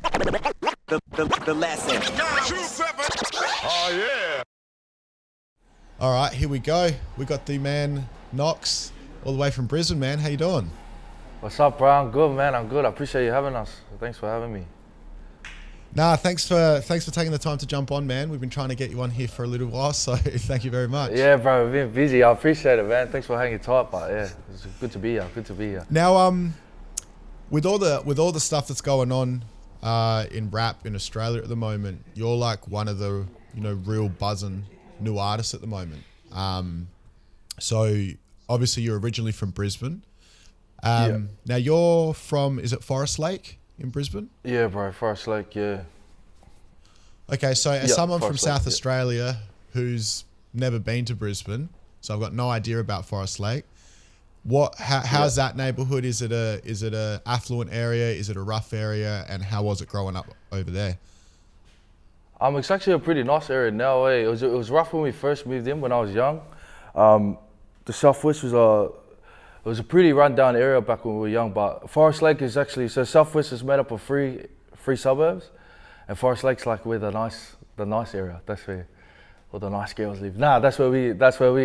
The lesson. Oh yeah. All right, here we go. We got the man NOKZ all the way from Brisbane, man. How you doing? What's up, bro? I'm good, man. I'm good. I appreciate you having us. Thanks for having me. Nah, thanks for taking the time to jump on, man. We've been trying to get you on here for a little while, so thank you very much. Yeah, bro. We've been busy. I appreciate it, man. Thanks for hanging tight, but yeah, it's good to be here. Good to be here. Now, with all the stuff that's going on in rap in Australia at the moment, you're like one of the real buzzing new artists at the moment. So obviously you're originally from Brisbane. Yeah. Now you're from, is it Forest Lake in Brisbane? Yeah, bro. Forest Lake, yeah. Okay, so as someone from Forest Lake, South Australia who's never been to Brisbane, so I've got no idea about Forest Lake. How's that neighbourhood? Is it a affluent area? Is it a rough area? And how was it growing up over there? It's actually a pretty nice area now. It was rough when we first moved in when I was young. The Southwest was a pretty run-down area back when we were young. But Forest Lake is actually, so Southwest is made up of three suburbs, and Forest Lake's like where the nice area. That's where all the nice girls live. Nah, that's where we.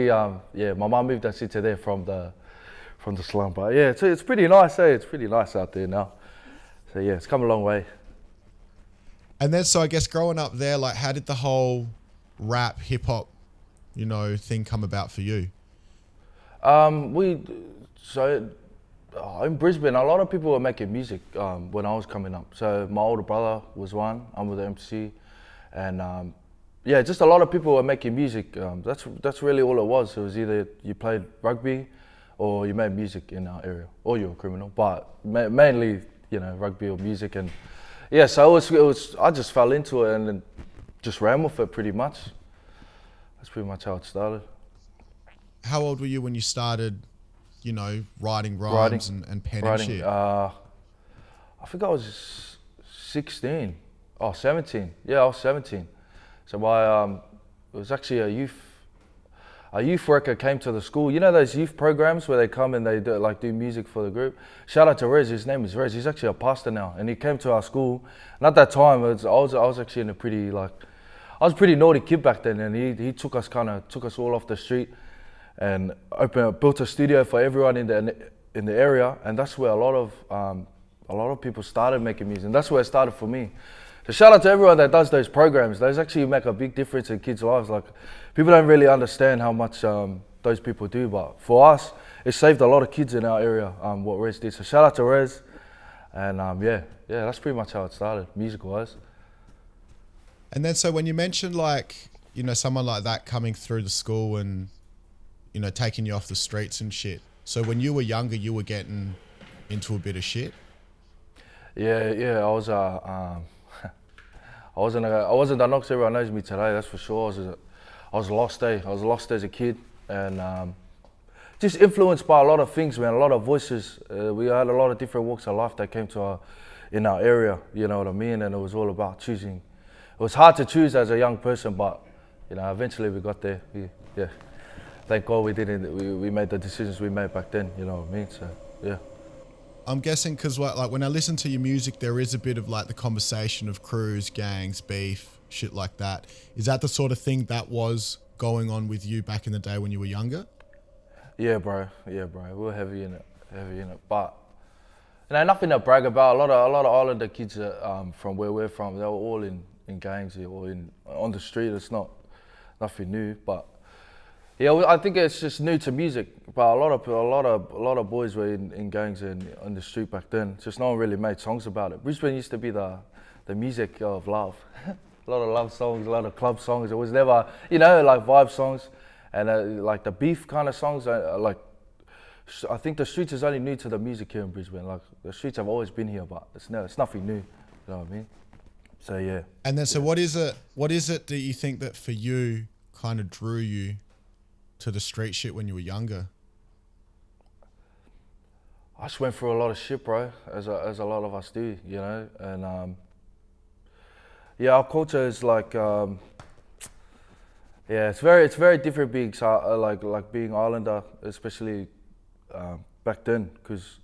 Yeah, my mum moved us into there from the slum. But yeah, it's pretty nice. It's pretty nice out there now. So yeah, it's come a long way. And then, so I guess growing up there, like, how did the whole rap, hip hop, thing come about for you? In Brisbane, a lot of people were making music when I was coming up. So my older brother was one. I'm with the MC, and yeah, just a lot of people were making music. That's really all it was. It was either you played rugby, or you made music in our area, or you were a criminal. But mainly, rugby or music. And yeah, so it was. I just fell into it and then just ran with it pretty much. That's pretty much how it started. How old were you when you started, writing rhymes and penning shit? I think I was 16. Oh, 17. Yeah, I was 17. So it was actually a youth worker came to the school. You know those youth programs where they come and they do music for the group? Shout out to Rez, his name is Rez. He's actually a pastor now, and he came to our school. And at that time, I was actually in a pretty I was a pretty naughty kid back then, and he took us all off the street and built a studio for everyone in the area, and that's where a lot of people started making music, and that's where it started for me. So shout out to everyone that does those programs. Those actually make a big difference in kids' lives. Like, people don't really understand how much those people do, but for us, it saved a lot of kids in our area, what Rez did. So shout out to Rez, and yeah, that's pretty much how it started, music-wise. And then, so when you mentioned someone like that coming through the school and, taking you off the streets and shit. So when you were younger, you were getting into a bit of shit? Yeah, I was I wasn't the NOKZ everyone knows me today, that's for sure. I was lost, I was lost as a kid, and just influenced by a lot of things, man, a lot of voices. We had a lot of different walks of life that came to in our area, you know what I mean? And it was all about choosing. It was hard to choose as a young person, but eventually we got there. Yeah. Thank God we didn't. We made the decisions we made back then, you know what I mean? So, yeah. I'm guessing because when I listen to your music, there is a bit of the conversation of crews, gangs, beef, shit like that. Is that the sort of thing that was going on with you back in the day when you were younger? Yeah, bro. We were heavy in it. But nothing to brag about. A lot of Islander kids from where we're from, they were all in gangs or on the street. It's nothing new, but. Yeah, I think it's just new to music, but a lot of boys were in gangs and on the street back then. It's just no one really made songs about it. Brisbane used to be the music of love. A lot of love songs, a lot of club songs. It was never, vibe songs, and the beef kind of songs. I think the streets is only new to the music here in Brisbane. The streets have always been here, but it's nothing new. You know what I mean? So yeah. And then, so what is it that you think that for you kind of drew you to the street shit when you were younger? I just went through a lot of shit, bro, as a lot of us do, and our culture is it's very different being being Islander, especially back then, because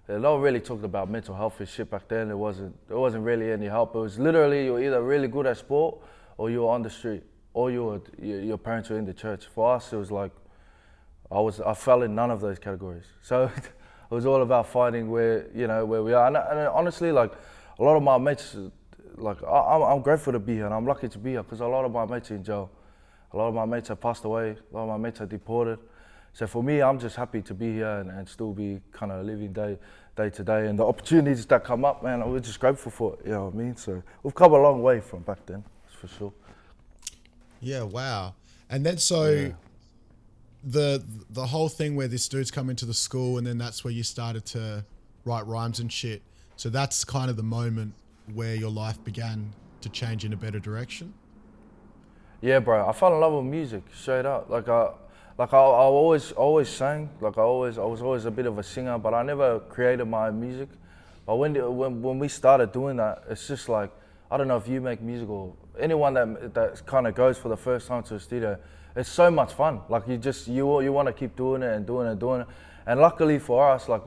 no one really talked about mental health and shit back then. There wasn't really any help. It was literally you're either really good at sport or you were on the street or your parents were in the church. For us, it was like I fell in none of those categories. So it was all about finding where we are. And honestly, like a lot of my mates, like I'm grateful to be here and I'm lucky to be here because a lot of my mates are in jail. A lot of my mates have passed away. A lot of my mates are deported. So for me, I'm just happy to be here and still be kind of living day to day. And the opportunities that come up, man, we're just grateful for it, you know what I mean? So we've come a long way from back then, that's for sure. Yeah, wow. And then the whole thing where this dude's come into the school and then that's where you started to write rhymes and shit. So that's kind of the moment where your life began to change in a better direction? Yeah, bro, I fell in love with music, straight up. I always sang. Like I was always a bit of a singer, but I never created my music. But when we started doing that, it's just like, I don't know if you make music or anyone that kind of goes for the first time to a studio, it's so much fun. Like you want to keep doing it and doing it and doing it. And luckily for us, like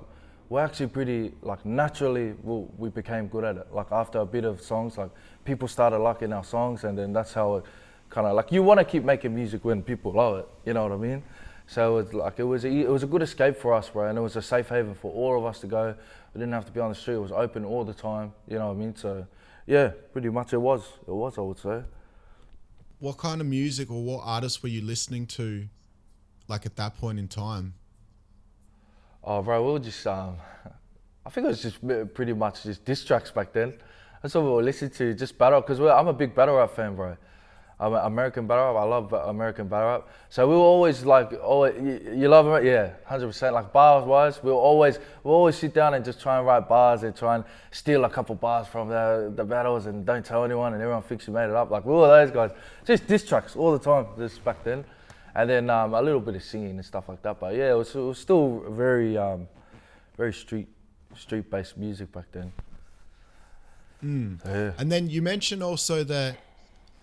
we're actually pretty, like naturally we became good at it. Like after a bit of songs, like people started liking our songs and then that's how it kind of like, you want to keep making music when people love it, you know what I mean? So it's like, it was a good escape for us, bro, and it was a safe haven for all of us to go. We didn't have to be on the street, it was open all the time, you know what I mean? So yeah, pretty much it was, I would say. What kind of music or what artists were you listening to, like at that point in time? Oh, bro, we were just, I think it was just pretty much just diss tracks back then. That's what we were listening to, just battle, because I'm a big battle rap fan, bro. I'm an American battle rap. I love American battle rap. So we were always like, you love it? Yeah, 100%. Like bars wise, we'll always sit down and just try and write bars and try and steal a couple bars from the battles and don't tell anyone and everyone thinks you made it up. Like we were those guys. Just diss tracks all the time, just back then. And then a little bit of singing and stuff like that. But yeah, it was still very street-based music back then. So, yeah. And then you mentioned also that,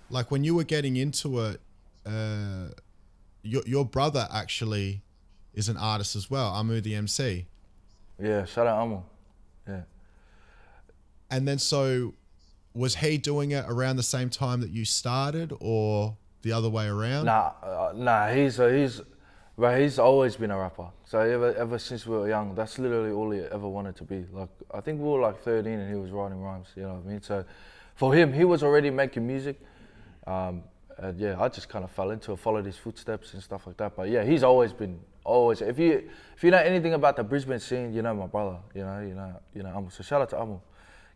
like when you were getting into it, your brother actually is an artist as well, Amu the MC. Yeah, shout out Amu. Yeah. And then so, was he doing it around the same time that you started, or the other way around? Nah. He's always been a rapper. So ever since we were young, that's literally all he ever wanted to be. Like I think we were like 13 and he was writing rhymes. You know what I mean? So for him, he was already making music. And yeah, I just kind of fell into it, followed his footsteps and stuff like that. But yeah, he's always been, if you know anything about the Brisbane scene, you know my brother, you know Amu. So shout out to Amu.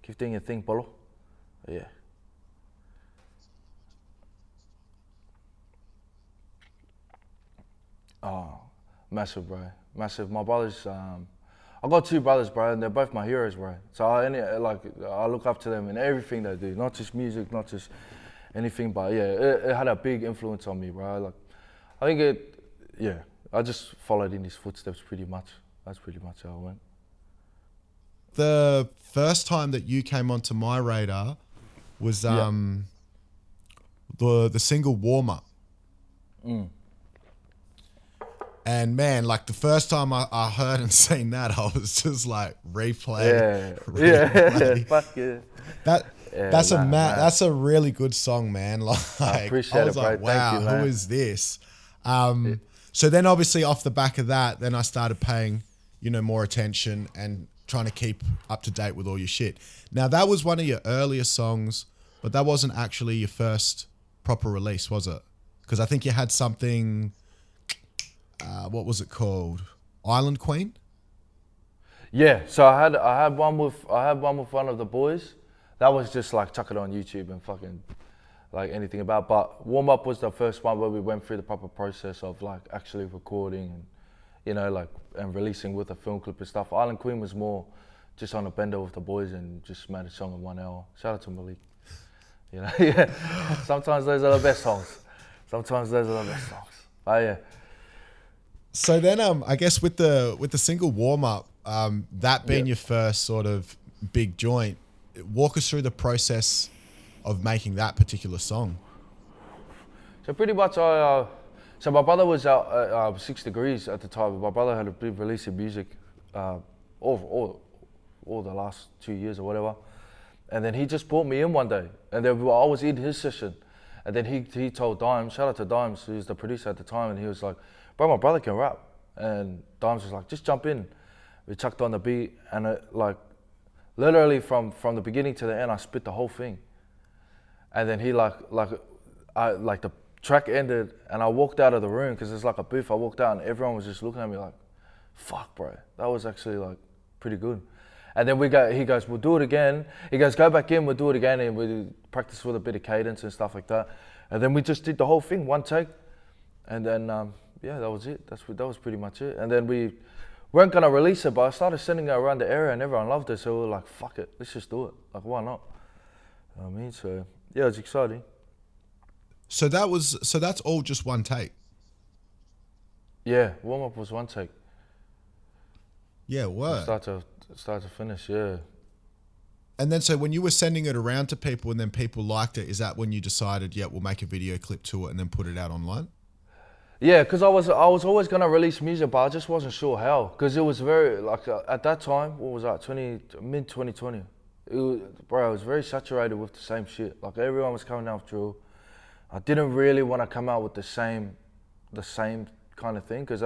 Keep doing your thing, Polo. Yeah. Oh, massive, bro. Massive. My brothers, I got two brothers, bro, and they're both my heroes, bro. So I look up to them in everything they do, not just music, not just anything, but yeah, it had a big influence on me, bro. Like, I think I just followed in his footsteps pretty much. That's pretty much how it went. The first time that you came onto my radar was the single Warm Up. And man, like the first time I heard and seen that, I was just like replay. Fuck yeah. That's a really good song, man. Like I appreciate it, bro. Like, wow, thank you, man. Who is this? So then obviously off the back of that, then I started paying, more attention and trying to keep up to date with all your shit. Now that was one of your earlier songs, but that wasn't actually your first proper release, was it? Because I think you had something, what was it called? Island Queen? Yeah, so I had one with one of the boys. That was just like chuck it on YouTube and fucking like anything about. But Warm Up was the first one where we went through the proper process of like actually recording and and releasing with a film clip and stuff. Island Queen was more just on a bender with the boys and just made a song in 1 hour. Shout out to Malik. Yeah. Sometimes those are the best songs. Oh yeah. So then I guess with the single Warm Up, that being your first sort of big joint, walk us through the process of making that particular song. So pretty much so my brother was out at 6 Degrees at the time. My brother had a big release of music all all the last 2 years or whatever. And then he just brought me in one day, and then I was in his session. And then he told Dimes, shout out to Dimes, who was the producer at the time, and he was like, bro, my brother can rap. And Dimes was like, just jump in. We chucked on the beat, and like, literally from the beginning to the end, I spit the whole thing. And then he like the track ended, and I walked out of the room, because it's like a booth. I walked out, and everyone was just looking at me like, fuck, bro, that was actually like pretty good. And then he goes, we'll do it again. He goes, go back in, we'll do it again, and we practice with a bit of cadence and stuff like that. And then we just did the whole thing, one take. And then, yeah, that was it. That was pretty much it. And then we weren't gonna release it, but I started sending it around the area, and everyone loved it. So we were like, fuck it, let's just do it. Like, why not? You know what I mean? So yeah, it's exciting. So that's all just one take? Yeah, warm up was one take. Yeah, what? Start to finish, yeah. And then so when you were sending it around to people and then people liked it, is that when you decided, yeah, we'll make a video clip to it and then put it out online? Yeah, because I was always gonna release music, but I just wasn't sure how. Because it was very, like, at that time, what was that, mid 2020? Bro, I was very saturated with the same shit. Like, everyone was coming out with drill. I didn't really want to come out with the same kind of thing, because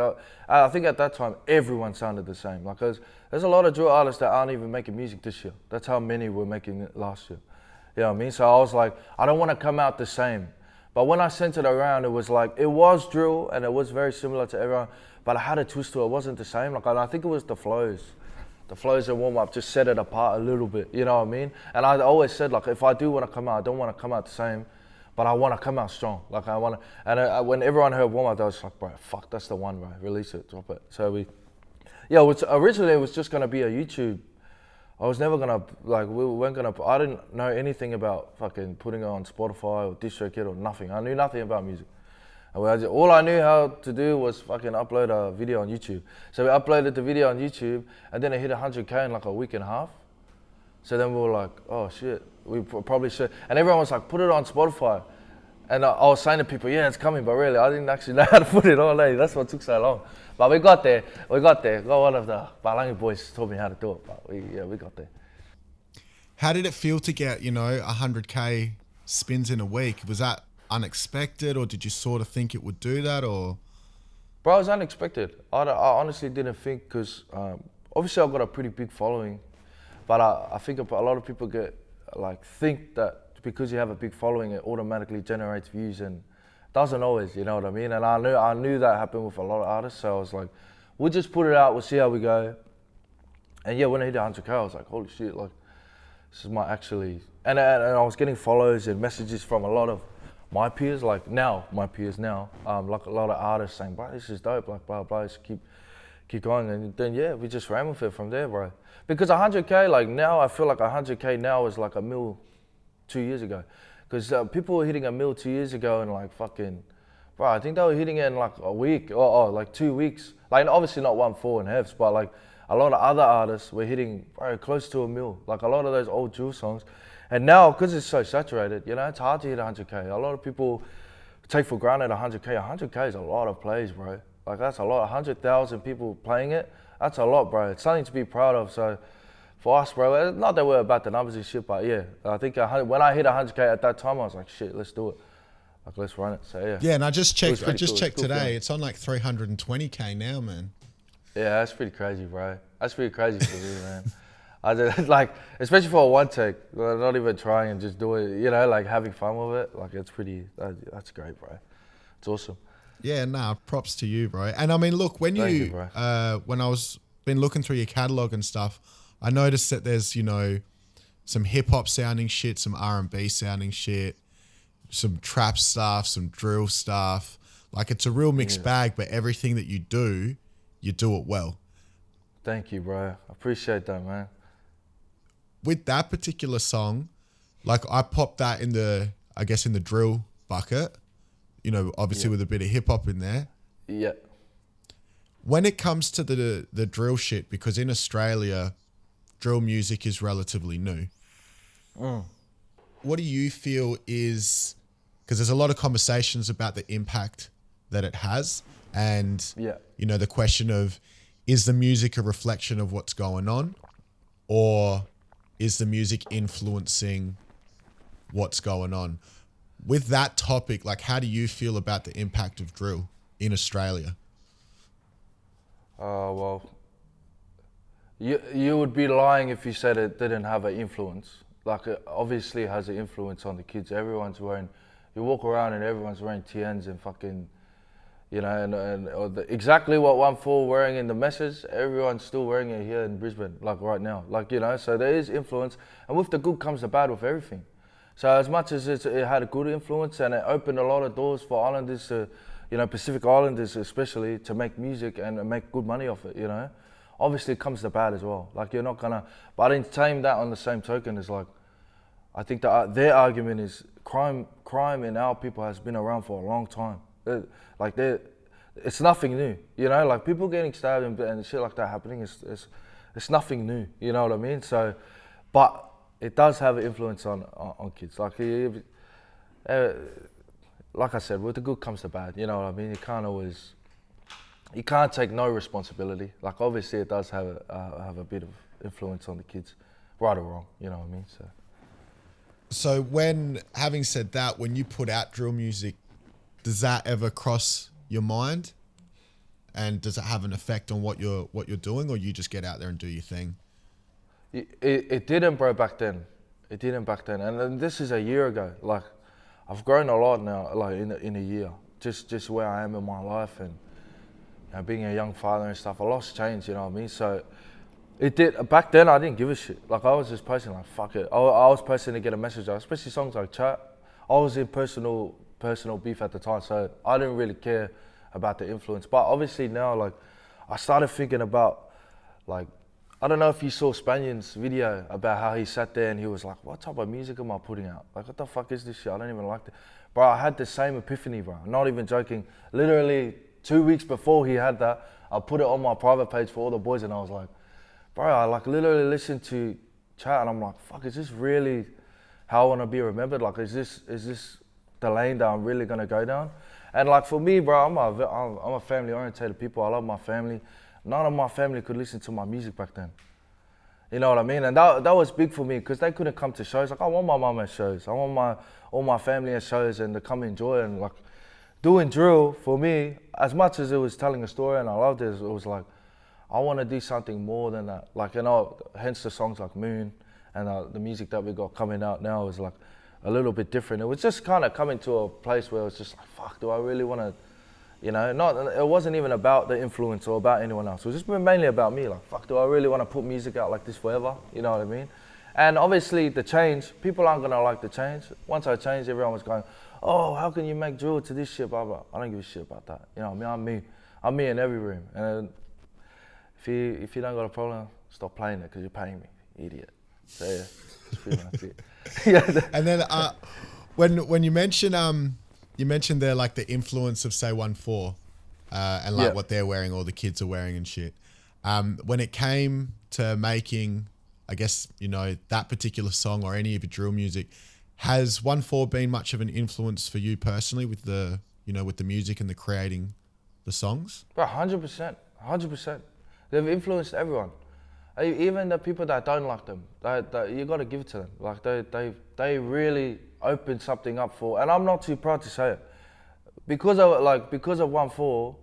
I think at that time everyone sounded the same. Like, there's a lot of drill artists that aren't even making music this year. That's how many were making it last year. You know what I mean? So I was like, I don't want to come out the same. But when I sent it around, it was like, it was drill and it was very similar to everyone, but I had a twist to it. It wasn't the same. Like, I think it was the flows. The flows and warm up just set it apart a little bit. You know what I mean? And I always said, like, if I do want to come out, I don't want to come out the same, but I want to come out strong. Like, I want to, and when everyone heard warm up, I was like, bro, fuck, that's the one, bro. Release it, drop it. So originally it was just gonna be a YouTube. I was never gonna, like, we weren't gonna, I didn't know anything about fucking putting it on Spotify or DistroKid or nothing. I knew nothing about music. And all I knew how to do was fucking upload a video on YouTube. So we uploaded the video on YouTube, and then it hit 100K in like a week and a half. So then we were like, oh shit, we probably should. And everyone was like, put it on Spotify. And I was saying to people, yeah, it's coming, but really, I didn't actually know how to put it on. That's what took so long. But we got there. One of the Balangi boys taught me how to do it, but we got there. How did it feel to get, 100K spins in a week? Was that unexpected, or did you sort of think it would do that, or? Bro, it was unexpected. I honestly didn't think, because obviously I've got a pretty big following, but I think a lot of people think that because you have a big following, it automatically generates views, and it doesn't always, you know what I mean? And I knew that happened with a lot of artists, so I was like, we'll just put it out, we'll see how we go. And yeah, when I hit 100K, I was like, holy shit, like, this is my actually, and I was getting follows and messages from a lot of my peers, like a lot of artists saying, bro, this is dope, like, blah, blah, just keep going. And then, yeah, we just ran with it from there, bro. Because 100K, like, now, I feel like 100K now is like $1 million 2 years ago. Because people were hitting $1 million 2 years ago, and like, fucking, bro, I think they were hitting it in like a week, or like 2 weeks. Like, obviously not ONEFOUR and HEFS, but like, a lot of other artists were hitting, bro, close to $1 million. Like, a lot of those old drill songs. And now, because it's so saturated, it's hard to hit 100K. A lot of people take for granted 100K. 100K is a lot of plays, bro. Like, that's a lot. 100,000 people playing it, that's a lot, bro. It's something to be proud of. So for us, bro, not that we're about the numbers and shit, but yeah, I think when I hit 100K at that time, I was like, shit, let's do it. Like, let's run it. So yeah. Yeah, and I just checked. Checked today. Feeling. It's on like 320K now, man. Yeah, that's pretty crazy, bro. That's pretty crazy for me, man. I just, like, especially for a one take, not even trying and just do it, like having fun with it. Like, it's pretty, that's great, bro. It's awesome. Yeah, props to you, bro. And I mean, look, when when I was been looking through your catalog and stuff, I noticed that there's, some hip hop sounding shit, some R&B sounding shit, some trap stuff, some drill stuff. Like, it's a real mixed bag, but everything that you do it well. Thank you, bro. I appreciate that, man. With that particular song, like, I popped that in the drill bucket, obviously with a bit of hip hop in there. Yeah. When it comes to the drill shit, because in Australia, drill music is relatively new. What do you feel is, because there's a lot of conversations about the impact that it has, and the question of, is the music a reflection of what's going on, or is the music influencing what's going on? With that topic, like, how do you feel about the impact of drill in Australia? Well, you would be lying if you said it didn't have an influence. Like, it obviously has an influence on the kids. Everyone's wearing, you walk around and everyone's wearing TNs and fucking, you know, exactly what ONEFOUR wearing in the message, everyone's still wearing it here in Brisbane, like right now. Like, you know, so there is influence, and with the good comes the bad with everything. So as much as it had a good influence and it opened a lot of doors for islanders to, you know, Pacific Islanders especially, to make music and make good money off it, you know. Obviously it comes to bad as well. Like, you're not gonna, but in saying that, on the same token, is like, I think that their argument is crime in our people has been around for a long time. It's nothing new, you know. Like, people getting stabbed and shit like that happening it's nothing new, you know what I mean? So, but it does have an influence on kids. Like, like I said, with the good comes the bad, you know what I mean? You can't take no responsibility. Like, obviously it does have a bit of influence on the kids, right or wrong, you know what I mean? So when, having said that, when you put out drill music, does that ever cross your mind? And does it have an effect on what you're doing, or you just get out there and do your thing? It didn't, bro, back then. It didn't back then. And this is a year ago. Like, I've grown a lot now, like in a year. Just where I am in my life, and, you know, being a young father and stuff, a lot's changed, you know what I mean? So it did. Back then, I didn't give a shit. Like, I was just posting like, fuck it. I was posting to get a message out, especially songs like Chat. I was in personal beef at the time, so I didn't really care about the influence. But obviously now, like, I started thinking about, like, I don't know if you saw Spanion's video about how he sat there and he was like, what type of music am I putting out? Like, what the fuck is this shit? I don't even like it. Bro, I had the same epiphany, bro. I'm not even joking. Literally 2 weeks before he had that, I put it on my private page for all the boys, and I was like, bro, I like literally listened to Chat and I'm like, fuck, is this really how I want to be remembered? Like, is this the lane that I'm really gonna go down? And like, for me, bro, I'm a family orientated people. I love my family. None of my family could listen to my music back then. You know what I mean? And that was big for me, because they couldn't come to shows. Like, I want my mum at shows. I want all my family at shows, and to come enjoy it. And like, doing drill for me, as much as it was telling a story and I loved it, it was like, I want to do something more than that. Like, you know, hence the songs like Moon, and the music that we got coming out now is like a little bit different. It was just kind of coming to a place where it was just like, fuck, do I really want to, you know, it wasn't even about the influence or about anyone else. It was just mainly about me. Like, fuck, do I really want to put music out like this forever? You know what I mean? And obviously the change, people aren't going to like the change. Once I changed, everyone was going, oh, how can you make drill to this shit, blah, blah. I don't give a shit about that. You know what I mean? I'm me in every room. And if you don't got a problem, stop playing it, because you're paying me, idiot. So yeah, that's pretty much it. Yeah. And then when you mentioned there, like, the influence of, say, ONEFOUR, and like what they're wearing, or the kids are wearing and shit. When it came to making, I guess, you know, that particular song or any of your drill music, has ONEFOUR been much of an influence for you personally with the, you know, with the music and the creating the songs? Bro, 100%. They've influenced everyone. Even the people that don't like them, you got to give it to them. Like, they really opened something up for, and I'm not too proud to say it, because of ONEFOUR,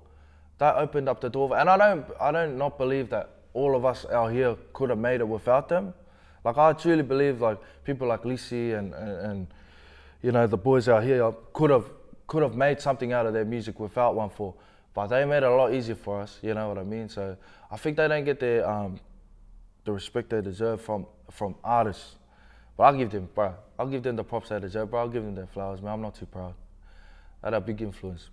that opened up the door. And I don't not believe that all of us out here could have made it without them. Like, I truly believe, like, people like Lisi and you know, the boys out here could have made something out of their music without ONEFOUR, but they made it a lot easier for us. You know what I mean? So I think they don't get the respect they deserve from artists. But I'll give them the props they deserve, bro. I'll give them their flowers, man. I'm not too proud. I had a big influence.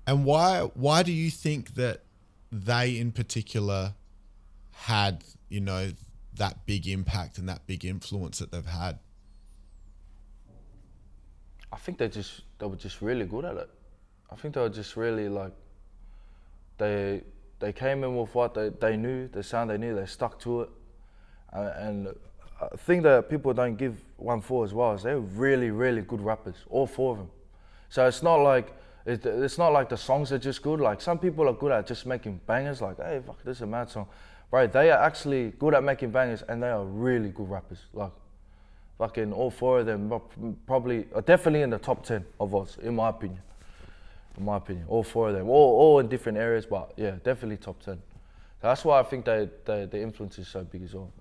And why do you think that they in particular had, you know, that big impact and that big influence that they've had? I think they were just really good at it. I think they were just really, like, they came in with what they knew, the sound they knew, they stuck to it. And I think that people don't give ONEFOUR as well, is they're really, really good rappers, all four of them. So it's not like the songs are just good. Like, some people are good at just making bangers, like, hey, fuck, this is a mad song. bro, they are actually good at making bangers and they are really good rappers. Like, fucking all 4 of them probably, definitely in the top 10 of us, in my opinion. In my opinion, all 4 of them, all in different areas, but yeah, definitely top 10. So that's why I think the influence is so big as well.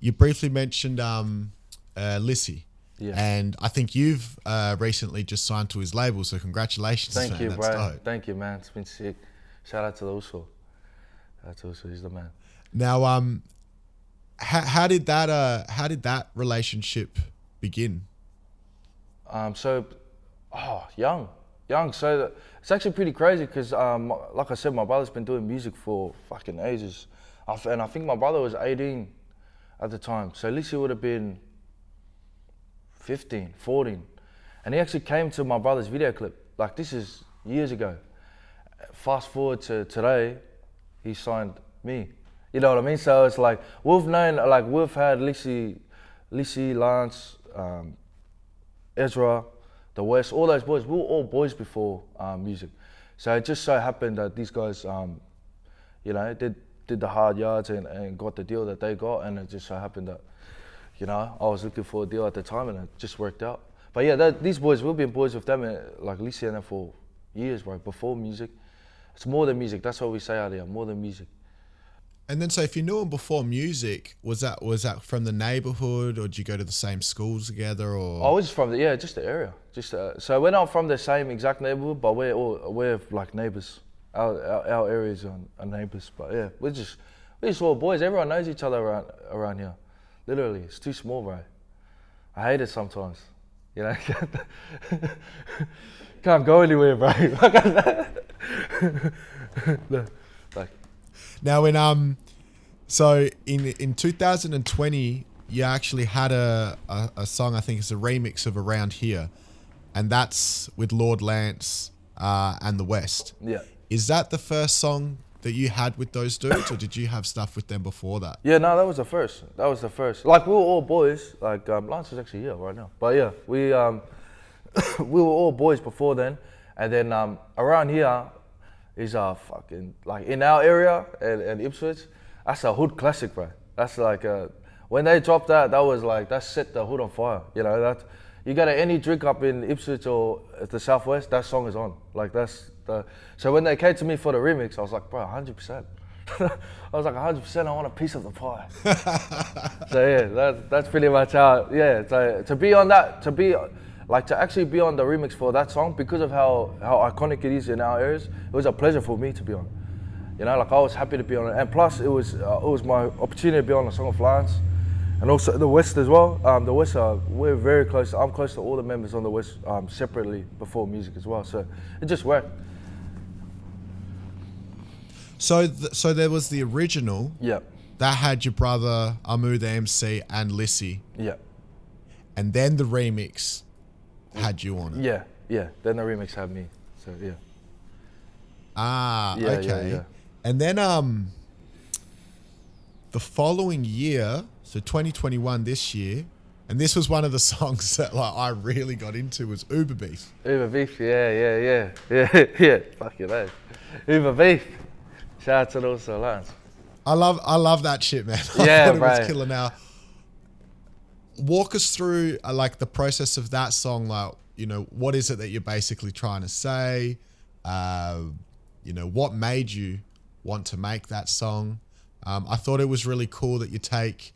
You briefly mentioned Lissy. Yeah. And I think you've recently just signed to his label, so congratulations. Thank man. you, That's bro. dope. Thank you, man. It's been sick. Shout out to the Uso. Shout out to Uso, he's the man. Now, how did that relationship begin? Young. So it's actually pretty crazy because, like I said, my brother's been doing music for fucking ages. And I think my brother was 18 at the time. So Lissy would have been 15, 14. And he actually came to my brother's video clip. Like, this is years ago. Fast forward to today, he signed me. You know what I mean? So it's like, we've had Lissy, Lance, Ezra, the West, all those boys. We were all boys before music. So it just so happened that these guys, did the hard yards and got the deal that they got. And it just so happened that, I was looking for a deal at the time and it just worked out. But yeah, these boys, we've been boys with them, like Lissy and them for years, bro, before music. It's more than music, that's what we say out here, more than music. And then, so if you knew him before music, was that from the neighborhood, or did you go to the same schools together, or? I was from just the area. So we're not from the same exact neighborhood, but we're like neighbors. Our areas are neighbors, but yeah, we're just all boys. Everyone knows each other around here. Literally, it's too small, bro. I hate it sometimes. Can't go anywhere, bro. Like. Now, so in 2020, you actually had a song. I think it's a remix of Around Here, and that's with Lord Lance and the West. Yeah. Is that the first song that you had with those dudes, or did you have stuff with them before that? Yeah, no, that was the first. Like, we were all boys. Like, Lance is actually here right now. But yeah, we were all boys before then. And then Around Here is fucking, like, in our area and Ipswich, that's a hood classic, bro. That's like, when they dropped that was like, that set the hood on fire. That you got any drink up in Ipswich or the Southwest, that song is on. Like, so when they came to me for the remix, I was like, bro, 100%. I was like, 100%, I want a piece of the pie. So yeah, that's pretty much how, so to be on that, to actually be on the remix for that song, because of how iconic it is in our areas, it was a pleasure for me to be on. Like, I was happy to be on it. And plus, it was my opportunity to be on the song of Lance. And also the West as well. The West, we're very close. I'm close to all the members on the West separately before music as well. So it just worked. So there was the original. Yeah. That had your brother, Amu the MC, and Lissy. Yeah. And then the remix had you on it. Yeah. Then the remix had me. So yeah. Okay. Yeah. And then the following year, so 2021, this year, and this was one of the songs that I really got into, was Uber Beef. Uber Beef, yeah. Fucking hell. Uber Beef. Shout out to those Lance. I love that shit, man. Yeah, I thought it right. was killer. Now, walk us through the process of that song. Like, what is it that you're basically trying to say? What made you want to make that song? I thought it was really cool that you take,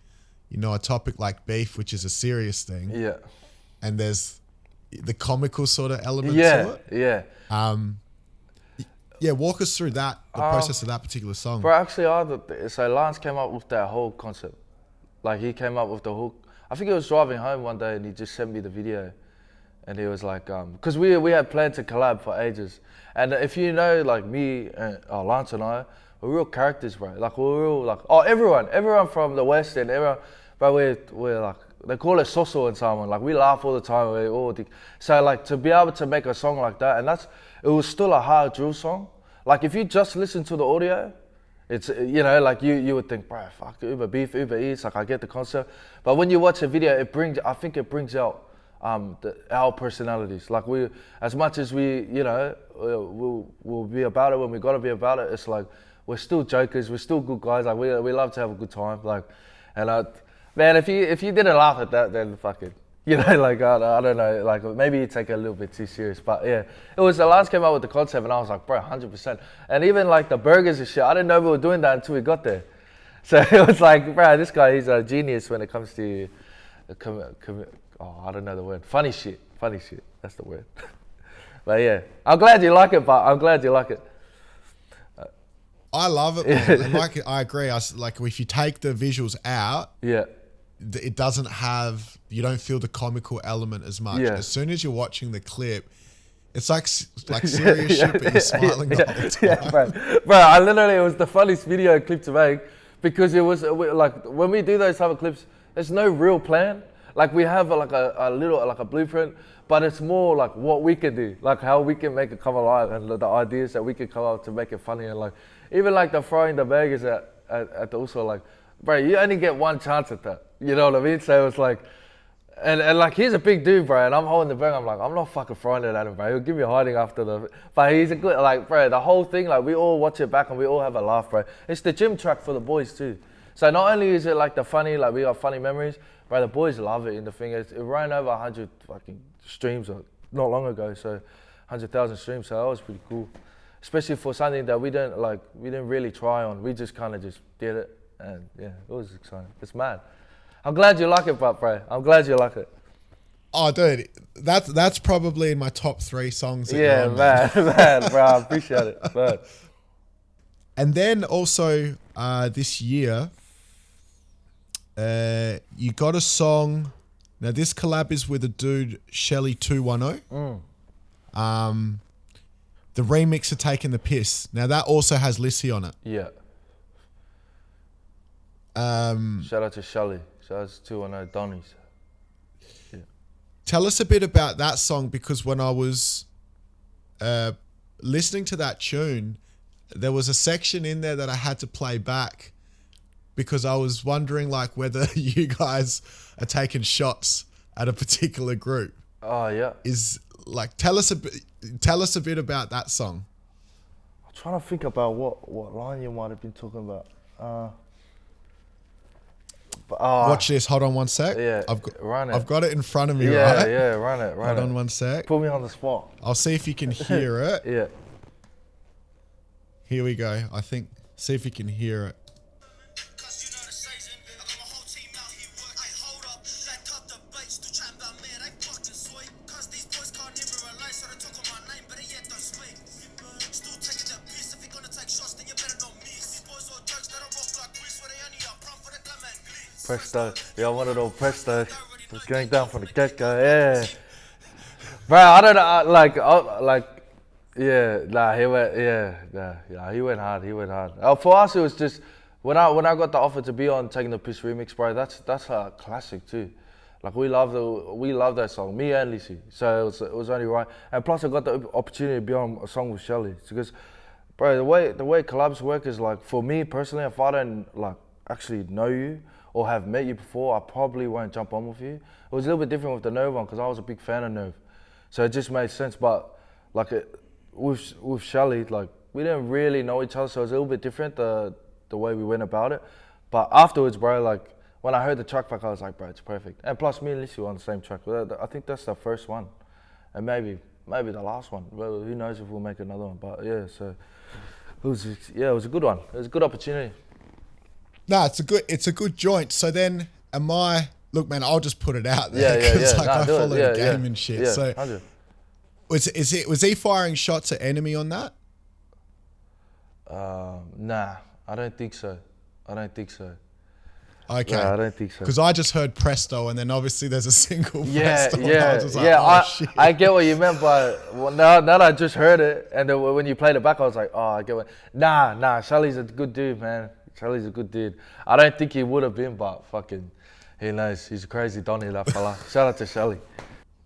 a topic like beef, which is a serious thing. Yeah. And there's the comical sort of element to it. Yeah. Walk us through the process of that particular song. Bro, actually, so Lance came up with that whole concept. Like, he came up with the hook. I think he was driving home one day and he just sent me the video. And he was like, because we had planned to collab for ages. And if you know, like, me, and Lance and I, we're real characters, bro. Like, we're real, like, everyone from the West and everyone, bro, we're like, they call it Soso and someone. Like, we laugh all the time. So, like, to be able to make a song like that, and it was still a hard drill song. Like, if you just listen to the audio, it's, like, you would think, bro, fuck, Uber Beef, Uber Eats, like, I get the concept. But when you watch the video, I think it brings out our personalities. Like, as much as we, we'll be about it when we gotta be about it, it's like, we're still jokers, we're still good guys. Like we love to have a good time. Like, and man, if you didn't laugh at that, then fucking, you know, like I don't know, like maybe you take it a little bit too serious. But yeah, it was the last came out with the concept, and I was like, bro, 100%. And even like the burgers and shit, I didn't know we were doing that until we got there. So it was like, bro, this guy, he's a genius when it comes to, I don't know the word, funny shit. That's the word. But yeah, I'm glad you like it. But I'm glad you like it. I love it, man. And like, I agree. Like if you take the visuals out, Yeah. it doesn't have, you don't feel the comical element as much. Yeah. As soon as you're watching the clip, it's like serious shit, but you're smiling the whole time. Yeah, bro, I literally, it was the funniest video clip to make because it was like when we do those type of clips, there's no real plan. Like we have like a little like a blueprint, but it's more like what we can do, like how we can make it come alive and the ideas that we can come up to make it funny. And like even like the throwing the burgers at the also, like, bro, you only get one chance at that. You know what I mean? So it's like, and like he's a big dude, bro, and I'm holding the burger. I'm like, I'm not fucking throwing it at him, bro. He'll give me a hiding after the. But he's a good, like, bro. The whole thing, like, we all watch it back and we all have a laugh, bro. It's the gym track for the boys too. So not only is it like the funny, like we got funny memories, bro. The boys love it in the thing. It ran over 100 fucking streams not long ago, so 100,000 streams. So that was pretty cool, especially for something that we didn't really try on. We just kind of just did it, and yeah, it was exciting. It's mad. I'm glad you like it, bro. I'm glad you like it. Oh, dude, that's probably in my top 3 songs. Yeah, man, bro. I appreciate it, man. And then also this year, you got a song. Now this collab is with a dude, Shelly 210. The remix of Taking the Piss. Now that also has Lissy on it. Yeah. Shout out to Shelly. Shout out to 210 Donnies. Yeah. Tell us a bit about that song, because when I was listening to that tune, there was a section in there that I had to play back because I was wondering like whether you guys are taking shots at a particular group. Oh yeah. Is like tell us a bit about that song. I'm trying to think about what line you might have been talking about. Watch this. Hold on one sec. Yeah, run it. I've got it in front of me, yeah, right? Yeah, run it. Hold on one sec. Put me on the spot. I'll see if you can hear it. Yeah. Here we go. See if you can hear it. Presto. Yeah, I wanted all presto. It's going down from the get-go, yeah. Bro, I don't know, he went hard. For us, it was just, when I got the offer to be on Taking the Piss remix, bro, that's a classic too. Like we love that song, me and Lissy. So it was only right. And plus I got the opportunity to be on a song with Shelly. Because, bro, the way collabs work is like, for me personally, if I don't like actually know you, or have met you before, I probably won't jump on with you. It was a little bit different with the Nerve one because I was a big fan of Nerve. So it just made sense, but like with Shelly, like we didn't really know each other, so it was a little bit different the way we went about it. But afterwards, bro, like when I heard the track back, I was like, bro, it's perfect. And plus me and Lissy were on the same track. I think that's the first one. And maybe the last one. Well, who knows if we'll make another one. But yeah, so it was a good one. It was a good opportunity. No, it's a good joint. So then, look, man, I'll just put it out Yeah. there because I follow the Yeah, game and shit. Yeah, so 100. was he firing shots at Enemy on that? Nah, I don't think so. Okay. Yeah, I don't think so. Because I just heard Presto, and then obviously there's a single Presto. And I was just like, shit. I get what you meant, but now that I just heard it, and then when you played it back, I was like, oh, I get what. Nah, Shelly's a good dude, man. Charlie's a good dude. I don't think he would have been, but fucking, he knows. He's a crazy Donny, that fella. Shout out to Shelly.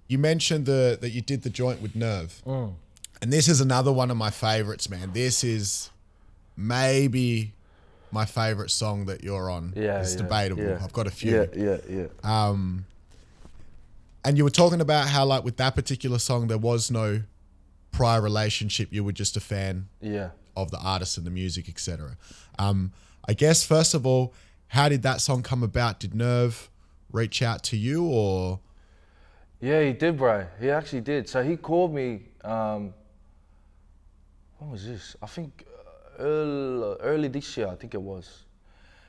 You mentioned that you did the joint with Nerve. And this is another one of my favorites, man. This is maybe my favorite song that you're on. Yeah, it's yeah, debatable. yeah. I've got a few. Yeah. And you were talking about how, like, with that particular song, there was no prior relationship. You were just a fan. Yeah. of the artist and the music, etc. I guess first of all, how did that song come about? Did Nerve reach out to you, or? Yeah, he did, bro. He actually did. So he called me. When was this? I think early this year. I think it was.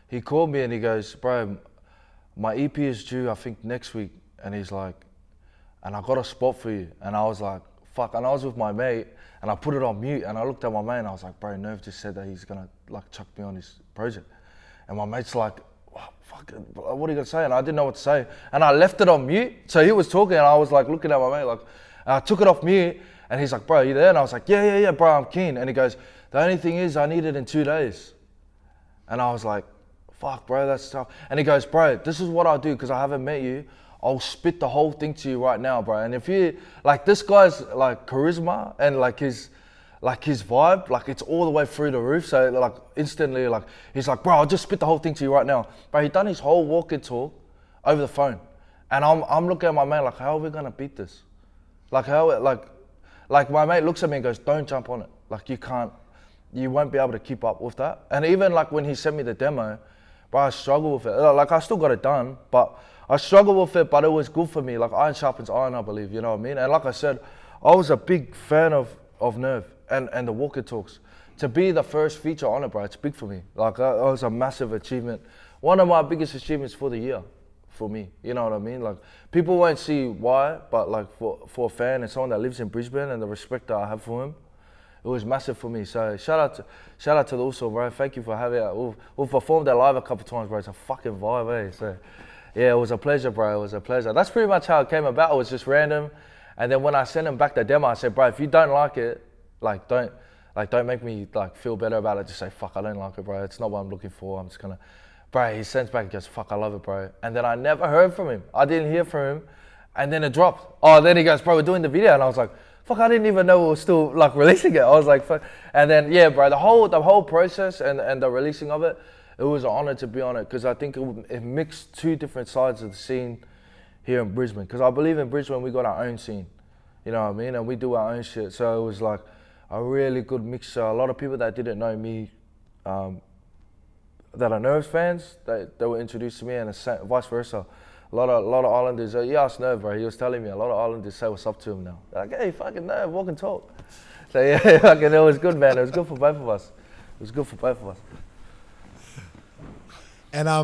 He called me and he goes, bro, my EP is due, I think, next week. And he's like, and I got a spot for you. And I was like, fuck. And I was with my mate and I put it on mute and I looked at my mate and I was like, bro, Nerve just said that he's gonna like chuck me on his project. And my mate's like, oh, fuck, what are you gonna say? And I didn't know what to say. And I left it on mute. So he was talking and I was like looking at my mate, like, and I took it off mute and he's like, bro, are you there? And I was like, yeah, bro, I'm keen. And he goes, the only thing is I need it in 2 days. And I was like, fuck, bro, that's tough. And he goes, bro, this is what I'll do because I haven't met you. I'll spit the whole thing to you right now, bro. And if you, like, this guy's, like, charisma and, like, his vibe, like, it's all the way through the roof. So, like, instantly, like, he's like, bro, I'll just spit the whole thing to you right now. Bro, he done his whole walk and talk over the phone. And I'm looking at my mate, like, how are we going to beat this? Like, how, like, my mate looks at me and goes, don't jump on it. Like, you won't be able to keep up with that. And even, like, when he sent me the demo, bro, I struggle with it. Like, I still got it done, but I struggle with it, but it was good for me. Like, iron sharpens iron, I believe, you know what I mean? And like I said, I was a big fan of Nerve and the walk and talks. To be the first feature on it, bro, it's big for me. Like, that was a massive achievement. One of my biggest achievements for the year, for me, you know what I mean? Like, people won't see why, but like for a fan and someone that lives in Brisbane and the respect that I have for him, it was massive for me. So shout out to the Also, bro. Thank you for having it. We've performed that live a couple of times, bro. It's a fucking vibe, eh? So yeah, it was a pleasure, bro. It was a pleasure. That's pretty much how it came about. It was just random. And then when I sent him back the demo, I said, bro, if you don't like it, don't make me like feel better about it. Just say, fuck, I don't like it, bro. It's not what I'm looking for. I'm just gonna, bro, he sends back and goes, fuck, I love it, bro. And then I never heard from him. I didn't hear from him. And then it dropped. Oh, then he goes, bro, we're doing the video. And I was like, fuck, I didn't even know we were still like releasing it. I was like, fuck. And then, yeah, bro, the whole process and the releasing of it, it was an honor to be on it because I think it mixed two different sides of the scene here in Brisbane. Because I believe in Brisbane, we got our own scene. You know what I mean? And we do our own shit. So it was like a really good mixture. A lot of people that didn't know me, that are Nerves fans, they were introduced to me, and vice versa. A lot of Islanders, he asked Nerve, bro, he was telling me, a lot of Islanders say what's up to him now. They're like, hey, fucking Nerve, walk and talk. So yeah, fucking, it was good, man. It was good for both of us. It was good for both of us. And I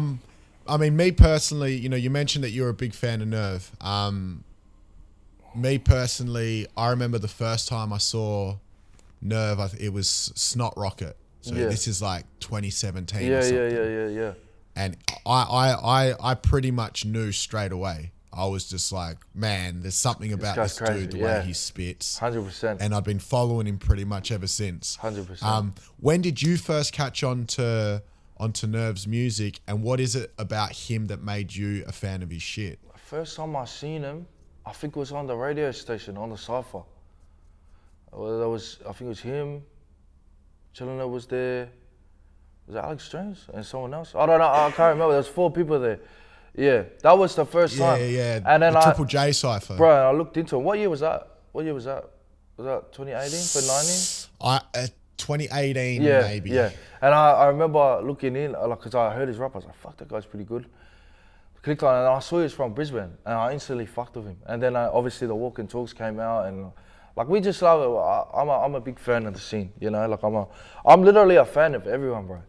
mean, me personally, you know, you mentioned that you're a big fan of Nerve. Me personally, I remember the first time I saw Nerve, it was Snot Rocket. So yeah. This is like 2017 Yeah, or something. yeah. And I pretty much knew straight away. I was just like, man, there's something about this dude, the way he spits. 100%. And I've been following him pretty much ever since. 100%. When did you first catch on to Nerve's music, and what is it about him that made you a fan of his shit? First time I seen him, I think it was on the radio station, on the Cypher. I think it was him, Chillina was there. Was it Alex Jones and someone else? I don't know, I can't remember. There was 4 people there. Yeah, that was the first time. Yeah. And then the Triple J cypher. Bro, I looked into it. What year was that? Was that 2018, 2019? 2018 maybe. Yeah. And I remember looking in, like, because I heard his rap, I was like, fuck, that guy's pretty good. Clicked on it, and I saw he was from Brisbane, and I instantly fucked with him. And then obviously the Walk and Talks came out, and like, we just love it. I'm a big fan of the scene, you know? Like, I'm literally a fan of everyone, bro.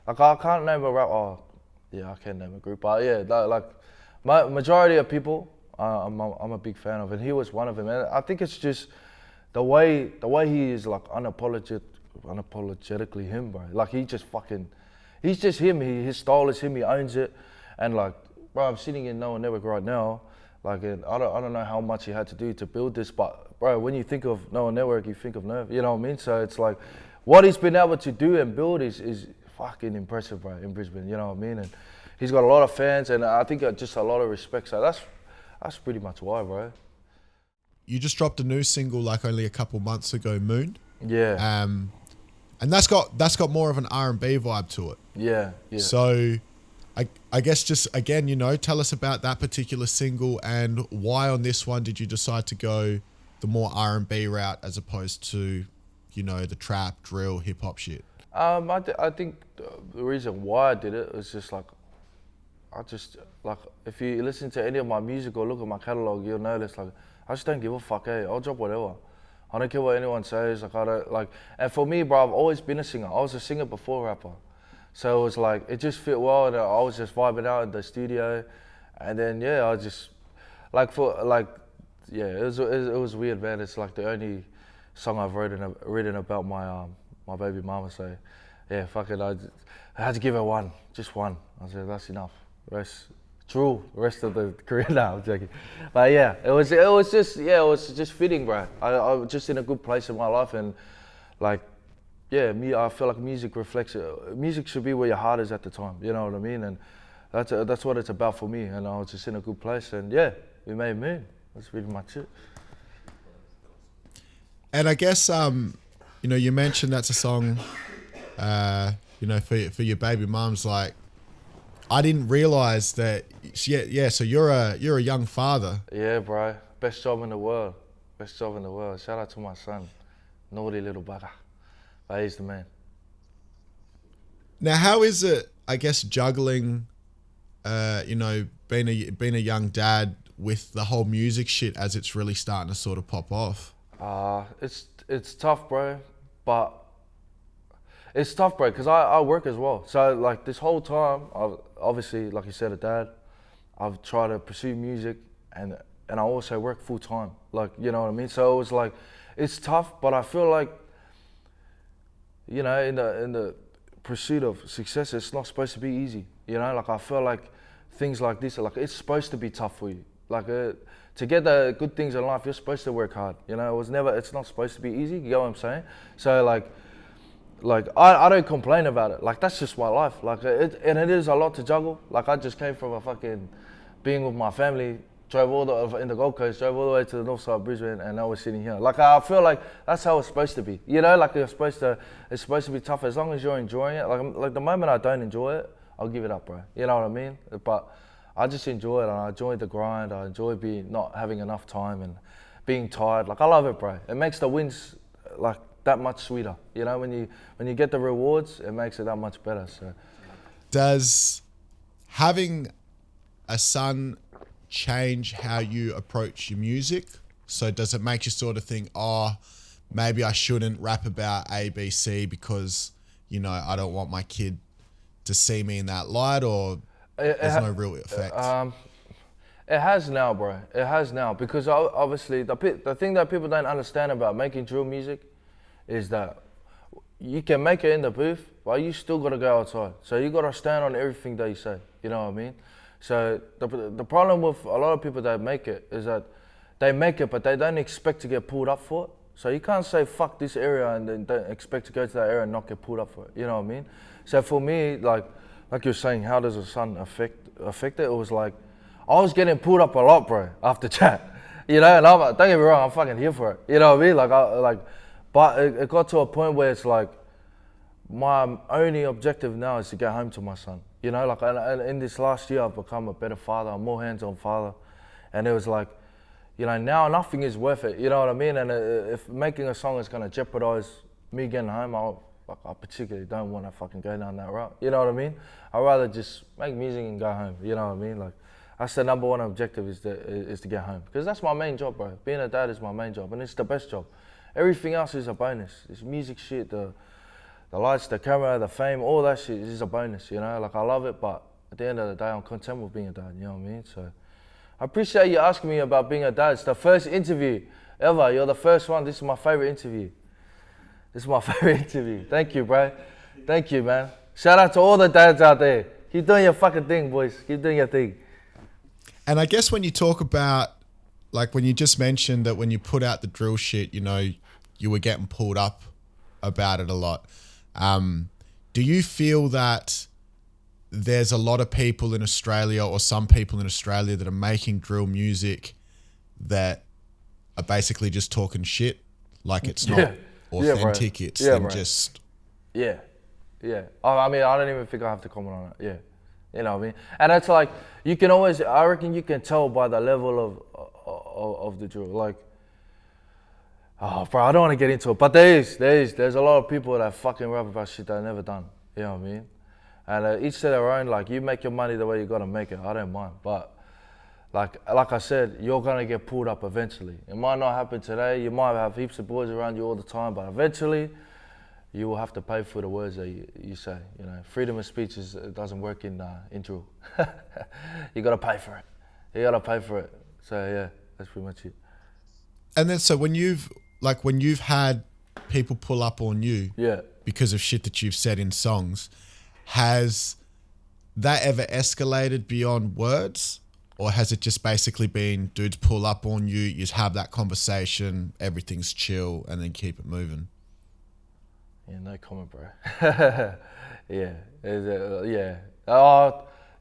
Like, I can't name a rap, I can name a group, but yeah, like, majority of people, I'm a big fan of, and he was one of them. And I think it's just the way he is, like, unapologetically him, bro. Like, he's just him. His style is him. He owns it. And like, bro, I'm sitting in No One Network right now. Like, and I don't know how much he had to do to build this, but bro, when you think of No One Network, you think of Nerve. You know what I mean? So it's like, what he's been able to do and build is fucking impressive, bro, in Brisbane. You know what I mean? And he's got a lot of fans, and I think just a lot of respect. So that's pretty much why, bro. You just dropped a new single like only a couple months ago, Moon. Yeah. And that's got more of an R&B vibe to it. Yeah. So I guess just again, you know, tell us about that particular single, and why on this one did you decide to go the more R&B route as opposed to you know, the trap, drill, hip hop shit? I think the reason why I did it was just like, if you listen to any of my music or look at my catalog, you'll notice like, I just don't give a fuck, I'll drop whatever. I don't care what anyone says, like I don't, like, and for me, bro, I've always been a singer. I was a singer before rapper. So it was like, it just fit well, and I was just vibing out in the studio. And then, yeah, I just, it was weird, man. It's like the only song I've written about my baby mama, so yeah, fuck it, I had to give her one, just one. I said, that's enough. The rest of the career now, I'm joking. But yeah, it was just fitting, bro. I was just in a good place in my life, and like, yeah, I feel like music reflects it. Music should be where your heart is at the time, you know what I mean? And that's what it's about for me, and I was just in a good place, and yeah, we made moon. That's really much it. And I guess, you know, you mentioned that's a song, you know, for your baby mom's. Like, I didn't realize that. Yeah. So you're a young father. Yeah, bro. Best job in the world. Best job in the world. Shout out to my son, naughty little bugger. But he's the man. Now, how is it, I guess, juggling, you know, being a young dad with the whole music shit as it's really starting to sort of pop off? It's tough, bro. But it's tough, bro, because I work as well. So like this whole time, I've obviously, like you said, a dad. I've tried to pursue music, and I also work full time. Like, you know what I mean? So it was like, it's tough, but I feel like, you know, in the pursuit of success, it's not supposed to be easy. You know, like I feel like things like this, like it's supposed to be tough for you. Like to get the good things in life, you're supposed to work hard. You know, it's not supposed to be easy. You know what I'm saying? So like I don't complain about it. Like that's just my life. Like it is a lot to juggle. Like I just came from a fucking being with my family, drove in the Gold Coast, drove all the way to the north side of Brisbane, and now we're sitting here. Like I feel like that's how it's supposed to be. You know, like it's supposed to be tough as long as you're enjoying it. Like the moment I don't enjoy it, I'll give it up, bro. You know what I mean? But I just enjoy it, and I enjoy the grind. I enjoy not having enough time and being tired. Like I love it, bro. It makes the wins like that much sweeter. You know, when you get the rewards, it makes it that much better. So, does having a son change how you approach your music? So does it make you sort of think, oh, maybe I shouldn't rap about A, B, C because, you know, I don't want my kid to see me in that light, or there's no real effect? It has now, bro. It has now, because obviously the thing that people don't understand about making drill music is that you can make it in the booth, but you still gotta go outside. So you gotta stand on everything that you say. You know what I mean? So the problem with a lot of people that make it is that they make it, but they don't expect to get pulled up for it. So you can't say fuck this area and then don't expect to go to that area and not get pulled up for it. You know what I mean? So for me, like you're saying, how does the sun affect it? It was like, I was getting pulled up a lot, bro, after chat. You know, and don't get me wrong, I'm fucking here for it. You know what I mean? But it got to a point where it's like, my only objective now is to get home to my son. You know, like, and in this last year, I've become a better father, a more hands-on father. And it was like, you know, now nothing is worth it. You know what I mean? And if making a song is gonna jeopardize me getting home, I particularly don't want to fucking go down that route. You know what I mean? I'd rather just make music and go home. You know what I mean? Like, that's the number one objective, is to get home. Because that's my main job, bro. Being a dad is my main job, and it's the best job. Everything else is a bonus. This music shit, the lights, the camera, the fame, all that shit is a bonus, you know? Like, I love it, but at the end of the day, I'm content with being a dad, you know what I mean? So, I appreciate you asking me about being a dad. It's the first interview ever. You're the first one. This is my favorite interview. Thank you, bro. Thank you, man. Shout out to all the dads out there. Keep doing your fucking thing, boys. Keep doing your thing. And I guess when you talk about, like when you just mentioned that when you put out the drill shit, you know, you were getting pulled up about it a lot. Do you feel that there's a lot of people in Australia, or some people in Australia, that are making drill music that are basically just talking shit? Like it's not authentic, it's them just... Yeah. I mean, I don't even think I have to comment on it. Yeah. You know what I mean? And it's like, you can always, I reckon you can tell by the level of the drill. Like, Oh, bro, I don't want to get into it, but there's a lot of people that fucking rap about shit that I've never done. You know what I mean? And each to their own. Like, you make your money the way you gotta make it. I don't mind, but like I said, you're gonna get pulled up eventually. It might not happen today. You might have heaps of boys around you all the time, but eventually, you will have to pay for the words that you say. You know, freedom of speech it doesn't work in drill. You gotta pay for it. You gotta pay for it. So yeah, that's pretty much it. And then so when you've had people pull up on you because of shit that you've said in songs, has that ever escalated beyond words? Or has it just basically been dudes pull up on you, you just have that conversation, everything's chill, and then keep it moving? Yeah, no comment, bro. Yeah.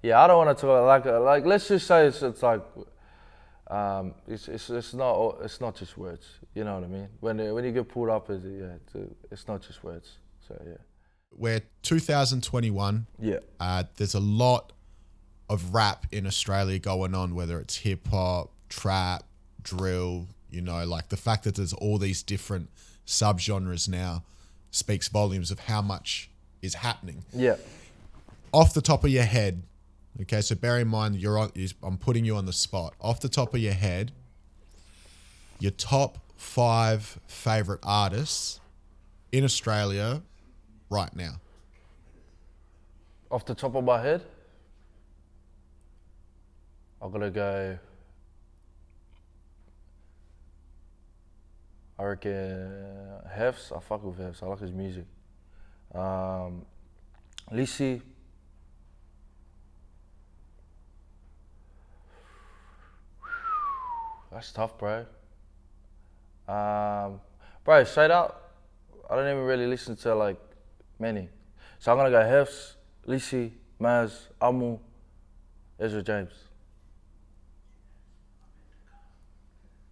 Yeah, I don't want to talk like let's just say it's like it's not just words. You know what I mean? When you get pulled up, it's not just words. So yeah. We're 2021. Yeah. There's a lot of rap in Australia going on, whether it's hip hop, trap, drill. You know, like the fact that there's all these different subgenres now speaks volumes of how much is happening. Yeah. Off the top of your head, okay, so bear in mind I'm putting you on the spot. Off the top of your head, your top 5 favorite artists in Australia right now. Off the top of my head, I'm gonna go. I reckon HEFS. I fuck with HEFS. I like his music. Lisi. That's tough, bro. Bro, straight up, I don't even really listen to like many. So I'm gonna go HEFS, Lisi, Maz, Amu, Ezra James.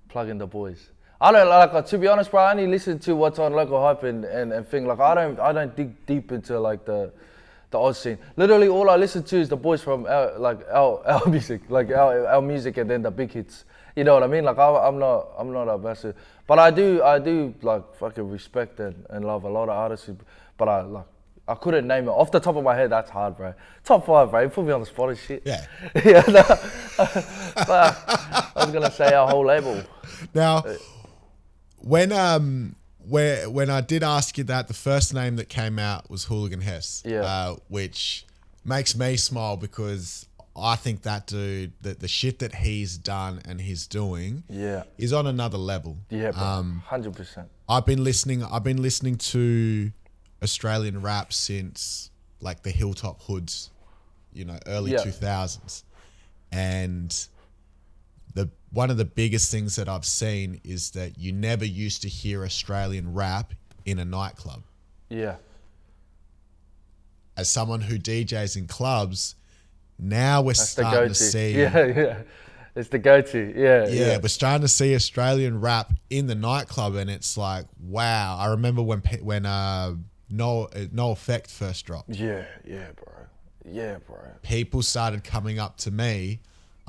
Plug in the boys. I don't like, to be honest, bro. I only listen to what's on Local Hype and thing. Like I don't dig deep into like the Oz scene. Literally, all I listen to is the boys from our music, like our music, and then the big hits. You know what I mean? Like I'm not a massive, but I do like fucking respect and love a lot of artists. But I couldn't name it off the top of my head. That's hard, bro. Top 5, bro. You put me on the spot and shit. Yeah. Yeah. No. I was gonna say our whole label. Now, when I did ask you that, the first name that came out was Hooligan HEFS. Yeah. Which makes me smile because I think that dude, the shit that he's done and he's doing, is on another level. Yeah, 100%. I've been listening to Australian rap since like the Hilltop Hoods, you know, early 2000s, and one of the biggest things that I've seen is that you never used to hear Australian rap in a nightclub. Yeah. As someone who DJs in clubs, now we're starting to see. Yeah. It's the go-to. Yeah. We're starting to see Australian rap in the nightclub, and it's like, wow. I remember when No Effect first dropped. Yeah, bro. People started coming up to me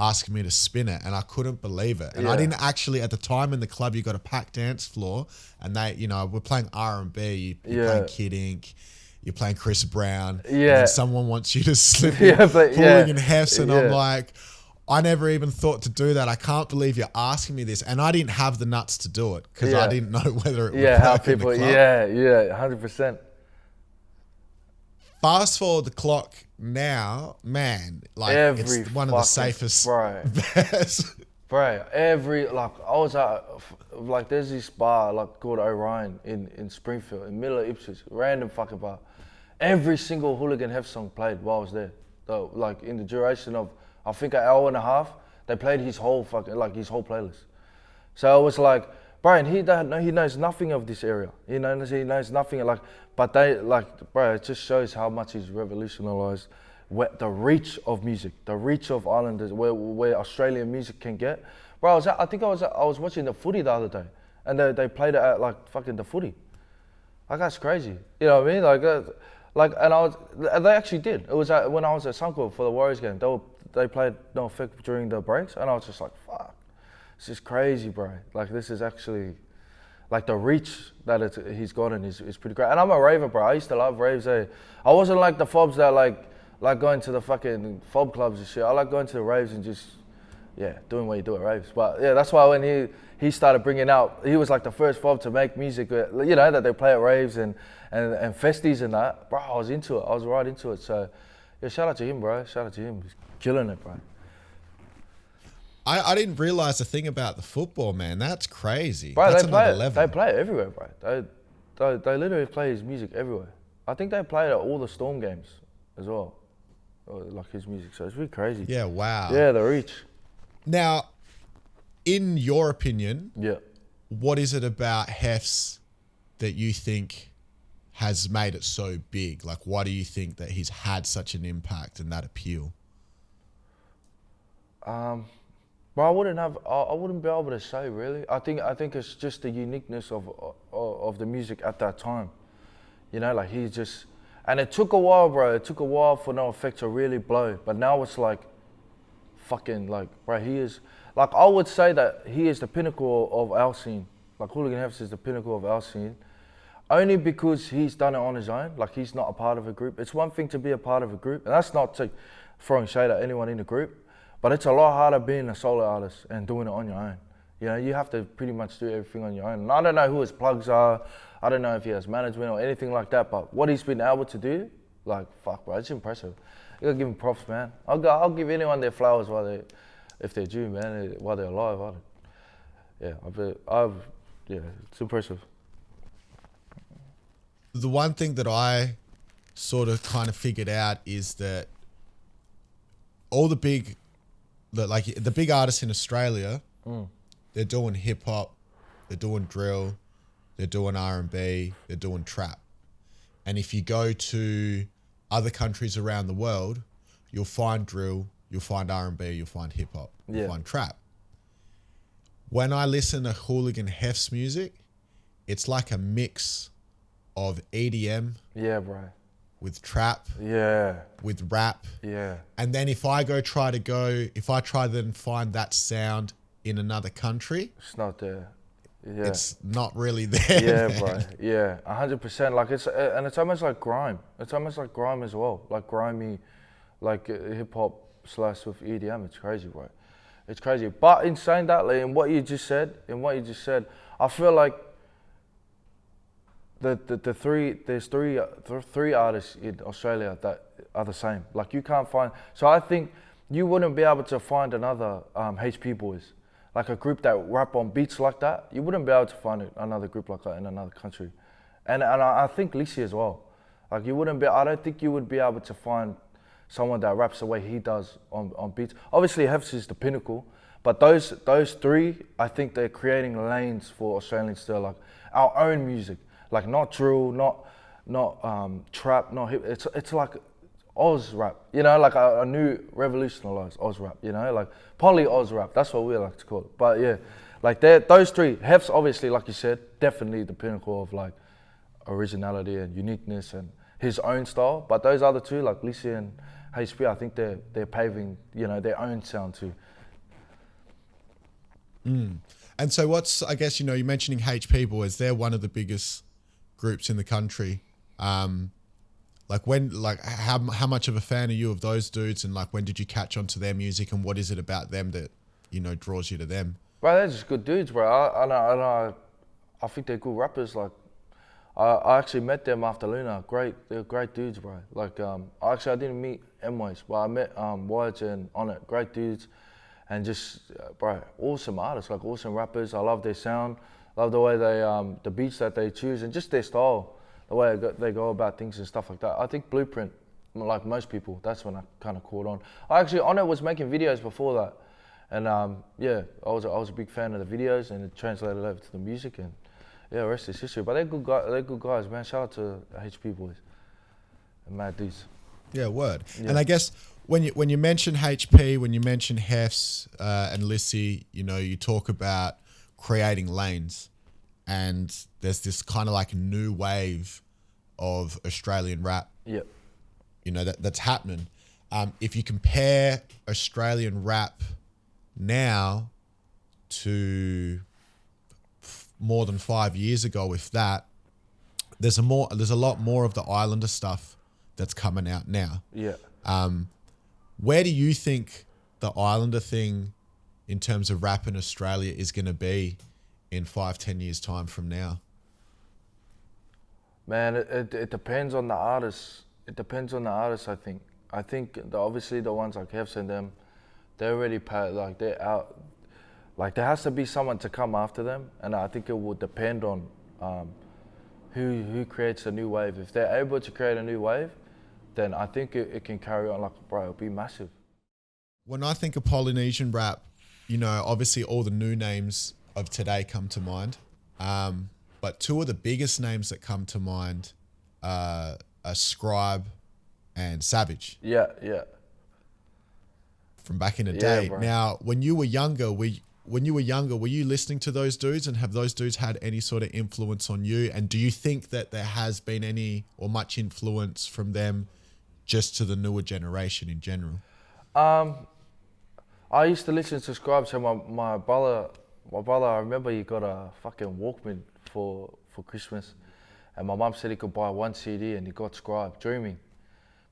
asking me to spin it, and I couldn't believe it. And I didn't actually, at the time in the club, you got a packed dance floor, and we're playing R&B, you're playing Kid Ink, you're playing Chris Brown, and then someone wants you to slip Hooligan HEFS, and I'm like, I never even thought to do that. I can't believe you're asking me this. And I didn't have the nuts to do it because I didn't know whether it would work in the club. 100%. Fast forward the clock now, man, like it's one of the safest. Bro, I was at, like there's this bar like called Orion in Springfield, in middle of Ipswich, random fucking bar. Every single Hooligan HEFS song played while I was there. So, like in the duration of, I think an hour and a half, they played his whole playlist. So it was like, bro, and he knows nothing of this area. He knows nothing, like, but bro, it just shows how much he's revolutionized the reach of music, the reach of Islanders, where Australian music can get. Bro, I was watching the footy the other day, and they played it at like fucking the footy. Like that's crazy. You know what I mean? And they actually did. It was when I was at Suncorp for the Warriors game. They played No Effect during the breaks, and I was just like, fuck. This is crazy, bro. Like, this is actually, like the reach that he's gotten is pretty great. And I'm a raver, bro. I used to love raves. I wasn't like the fobs that like going to the fucking fob clubs and shit. I like going to the raves and just, doing what you do at raves. But yeah, that's why when he started bringing out, he was like the first fob to make music, you know, that they play at raves and festies and that. Bro, I was into it. I was right into it. So yeah, shout out to him, bro. Shout out to him. He's killing it, bro. I didn't realize the thing about the football, man. That's crazy. Bro, That's they play another it. level. They play it everywhere, bro. They literally play his music everywhere. I think they play it at all the Storm games as well, like his music. So it's really crazy. Yeah, wow. Yeah, the reach. Now, in your opinion, Yeah. what is it about HEFS that you think has made it so big? Like, why do you think that he's had such an impact and that appeal? Bro, I wouldn't be able to say really. I think it's just the uniqueness of the music at that time. You know, like he's just, and it took a while, bro. It took a while for No Effect to really blow. But now it's like, fucking like, bro, he is, like I would say that he is the pinnacle of our scene. Like Hooligan HEFS is the pinnacle of our scene. Only because he's done it on his own. Like he's not a part of a group. It's one thing to be a part of a group, and that's not to throwing shade at anyone in the group. But it's a lot harder being a solo artist and doing it on your own. You know, you have to pretty much do everything on your own. And I don't know who his plugs are. I don't know if he has management or anything like that. But what he's been able to do, like, fuck, bro, it's impressive. You gotta give him props, man. I'll give anyone their flowers if they're due, man, while they're alive. It's impressive. The one thing that I sort of kind of figured out is that all the big artists in Australia, they're doing hip hop, they're doing drill, they're doing R&B, they're doing trap. And if you go to other countries around the world, you'll find drill, you'll find R&B, you'll find hip hop, you'll find trap. When I listen to Hooligan HEFS music, it's like a mix of EDM. Yeah, bro. With trap, with rap, and then if I try then find that sound in another country, it's not there. Yeah, it's not really there. Yeah, man. bro. Yeah, 100%. Like it's almost like grime. It's almost like grime as well. Like grimy, like hip hop slash with EDM. It's crazy, bro. It's crazy. But in saying that, like, in what you just said, I feel like there's three artists in Australia that are the same. Like you can't find. So I think you wouldn't be able to find another HP Boys, like a group that rap on beats like that. You wouldn't be able to find another group like that in another country, and I think Lisi as well. Like you wouldn't be. I don't think you would be able to find someone that raps the way he does on beats. Obviously, HEFS is the pinnacle, but those three, I think they're creating lanes for Australians to like our own music. Like not drill, not trap, not hip. It's like Oz rap, you know, like a new revolutionized Oz rap, you know, like poly Oz rap. That's what we like to call it. But yeah, like those three. HEFS obviously, like you said, definitely the pinnacle of like originality and uniqueness and his own style. But those other two, like Lisi and HP, I think they're paving, you know, their own sound too. And so I guess, you know, you're mentioning HP Boys. They're one of the biggest groups in the country. How much of a fan are you of those dudes, and like when did you catch on to their music, and what is it about them that, you know, draws you to them? Bro, they're just good dudes, bro. I think they're good rappers. Like I actually met them after Luna. They're great dudes, bro. Like I didn't meet M-Ways, but I met Words and On It. Great dudes, and just bro, awesome artists, like awesome rappers. I love their sound. Love the way they, the beats that they choose, and just their style, the way they go about things and stuff like that. I think Blueprint, like most people, that's when I kind of caught on. On it was making videos before that, and I was a big fan of the videos, and it translated over to the music, and yeah, rest is history. But they're good guys, man. Shout out to HP Boys, and mad dudes. Yeah, word. Yeah. And I guess when you mention HP, when you mention HEFS and Lissy, you know, you talk about creating lanes, and there's this kind of like new wave of Australian rap. Yep. You know, that's happening. If you compare Australian rap now to more than 5 years ago with that. There's a lot more of the Islander stuff that's coming out now. Yeah. Where do you think the Islander thing in terms of rap in Australia is going to be in 5-10 years time from now? Man, it depends on the artists. It depends on the artists, I think. I think obviously the ones like HEFS and them, they're already like they're out. Like there has to be someone to come after them, and I think it will depend on who creates a new wave. If they're able to create a new wave, then I think it can carry on. Like, bro, it'll be massive. When I think of Polynesian rap, you know, obviously all the new names of today come to mind. But two of the biggest names that come to mind are Scribe and Savage. Yeah. From back in the day. Bro. Now, when you were younger, were you listening to those dudes, and have those dudes had any sort of influence on you? And do you think that there has been any or much influence from them just to the newer generation in general? I used to listen to Scribe. So my brother, I remember he got a fucking Walkman for Christmas, and my mum said he could buy one CD, and he got Scribe, Dreaming.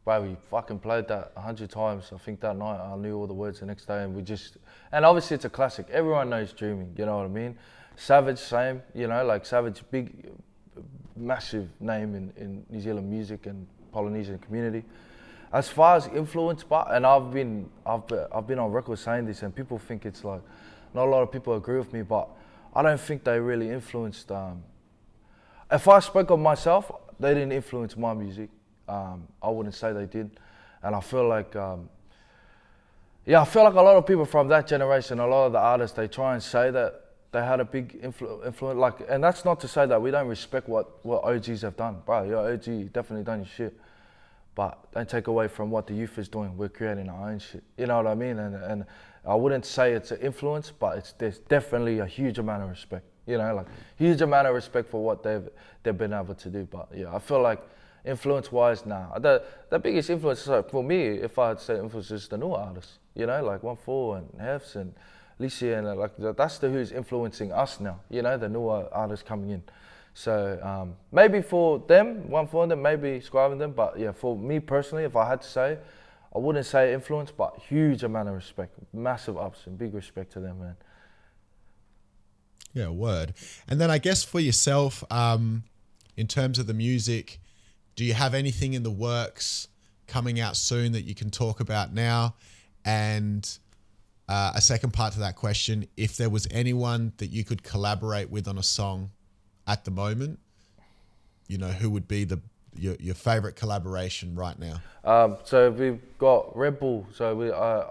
Bro, we fucking played that 100 times. I think that night I knew all the words the next day, and obviously it's a classic. Everyone knows Dreaming, you know what I mean? Savage, same, you know, like Savage, big, massive name in New Zealand music and Polynesian community. As far as influence, and I've been on record saying this, and people think it's like, not a lot of people agree with me, but I don't think they really influenced. If I spoke of myself, they didn't influence my music. I wouldn't say they did, and I feel like, I feel like a lot of people from that generation, a lot of the artists, they try and say that they had a big influence. Like, and that's not to say that we don't respect what OGs have done, bro. Your OG definitely done your shit, but don't take away from what the youth is doing. We're creating our own shit. You know what I mean? And I wouldn't say it's an influence, but there's definitely a huge amount of respect. You know, like huge amount of respect for what they've been able to do. But yeah, I feel like influence-wise, nah. The biggest influence for me, if I had to say influence, is the newer artists. You know, like ONEFOUR and HEFS and Lisi, and like that's who's influencing us now. You know, the newer artists coming in. So maybe for them, ONEFOUR and them, maybe scribing them. But yeah, for me personally, if I had to say, I wouldn't say influence, but huge amount of respect, massive ups and big respect to them, man. Yeah, word. And then I guess for yourself, in terms of the music, do you have anything in the works coming out soon that you can talk about now? And a second part to that question, if there was anyone that you could collaborate with on a song at the moment, you know, who would be your favorite collaboration right now? So we've got Red Bull. So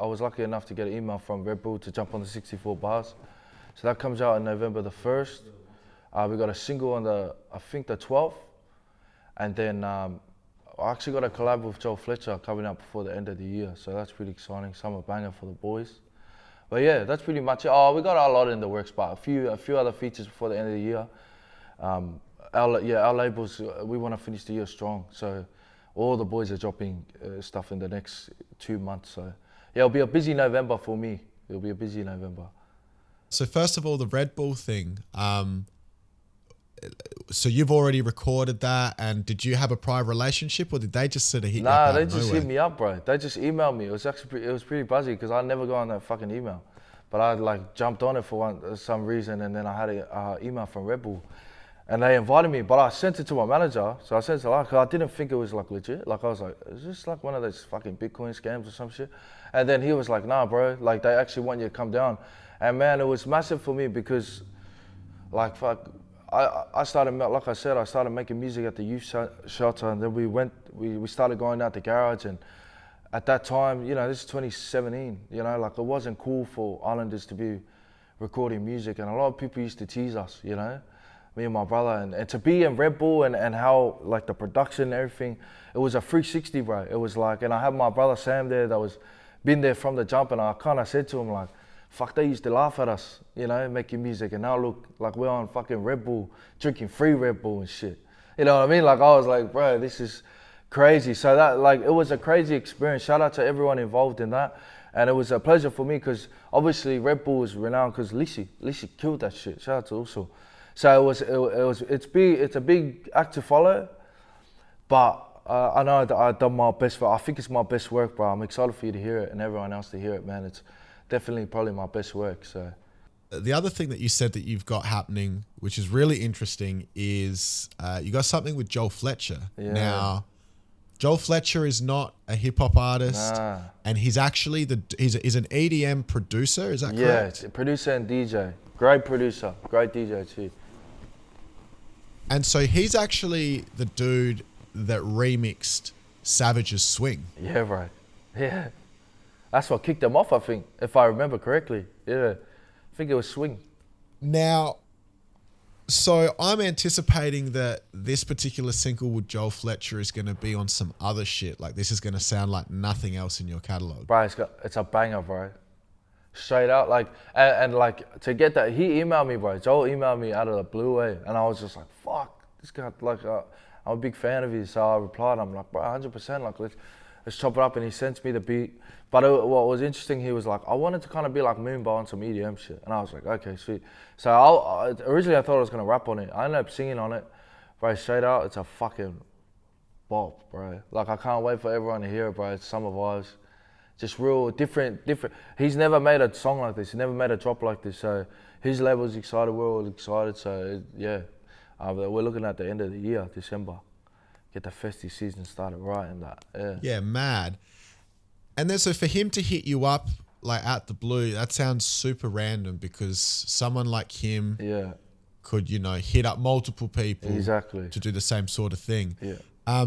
I was lucky enough to get an email from Red Bull to jump on the 64 bars. So that comes out on November the 1st. We got a single on I think the 12th. And then I actually got a collab with Joel Fletcher coming up before the end of the year. So that's pretty exciting. Summer banger for the boys. But yeah, that's pretty much it. Oh, we got a lot in the works, but a few other features before the end of the year. Our labels, we want to finish the year strong. So all the boys are dropping stuff in the next 2 months. So yeah, it'll be a busy November for me. It'll be a busy November. So first of all, the Red Bull thing. So you've already recorded that, and did you have a prior relationship, or did they just sort of hit you up out Nah, they of just nowhere? hit me up, bro. They just emailed me. It was actually it was pretty buzzy because I never go on that fucking email, but I like jumped on it for some reason, and then I had an email from Red Bull, and they invited me, but I sent it to my manager. So I sent it to cause I didn't think it was like legit. Like I was like, is this like one of those fucking Bitcoin scams or some shit? And then he was like, nah, bro. Like they actually want you to come down, and man, it was massive for me because, like fuck. I started, like I said, I started making music at the youth shelter, and then we started going out the garage, and at that time, you know, this is 2017, you know, like it wasn't cool for Islanders to be recording music, and a lot of people used to tease us, you know, me and my brother, and to be in Red Bull and how, like the production and everything, it was a 360, bro. It was like, and I had my brother Sam there that was been there from the jump, and I kind of said to him like, fuck, they used to laugh at us, you know, making music, and now look, like we're on fucking Red Bull, drinking free Red Bull and shit. You know what I mean? Like I was like, bro, this is crazy. So that, like, it was a crazy experience. Shout out to everyone involved in that. And it was a pleasure for me because obviously Red Bull is renowned because Lisi killed that shit. Shout out to also. So it's a big act to follow, but I know that I've done my best. I think it's my best work, bro. I'm excited for you to hear it and everyone else to hear it, man. It's definitely probably my best work. So The other thing that you said that you've got happening, which is really interesting, is you got something with Joel Fletcher. Yeah. Now, Joel Fletcher is not a hip hop artist, and he's actually he's an EDM producer. Is that correct? Yeah, it's a producer and DJ. Great producer, great DJ too. And so he's actually the dude that remixed Savage's Swing. Yeah, right. Yeah, that's what kicked him off, I think, if I remember correctly. Yeah, I think it was Swing. Now, so I'm anticipating that this particular single with Joel Fletcher is going to be on some other shit. Like, this is going to sound like nothing else in your catalog. Bro, it's a banger, bro. Straight out, like, and like, to get that, he emailed me, bro. Joel emailed me out of the blue way, and I was just like, fuck, this guy, like, I'm a big fan of his, so I replied, I'm like, bro, 100%, like, let's chop it up, and he sent me the beat. But what was interesting, he was like, I wanted to kind of be like Moonbow on some EDM shit, and I was like, okay, sweet. So originally I thought I was gonna rap on it. I ended up singing on it, bro. Straight out, it's a fucking bop, bro. Like, I can't wait for everyone to hear it, bro. It's Summer Vibes. Just real different. He's never made a song like this. He never made a drop like this. So his label's excited. We're all excited. So yeah, we're looking at the end of the year, December. Get the festive season started right and that. Yeah. Yeah, mad. And then so for him to hit you up like out the blue, that sounds super random because someone like him could, you know, hit up multiple people to do the same sort of thing. Yeah.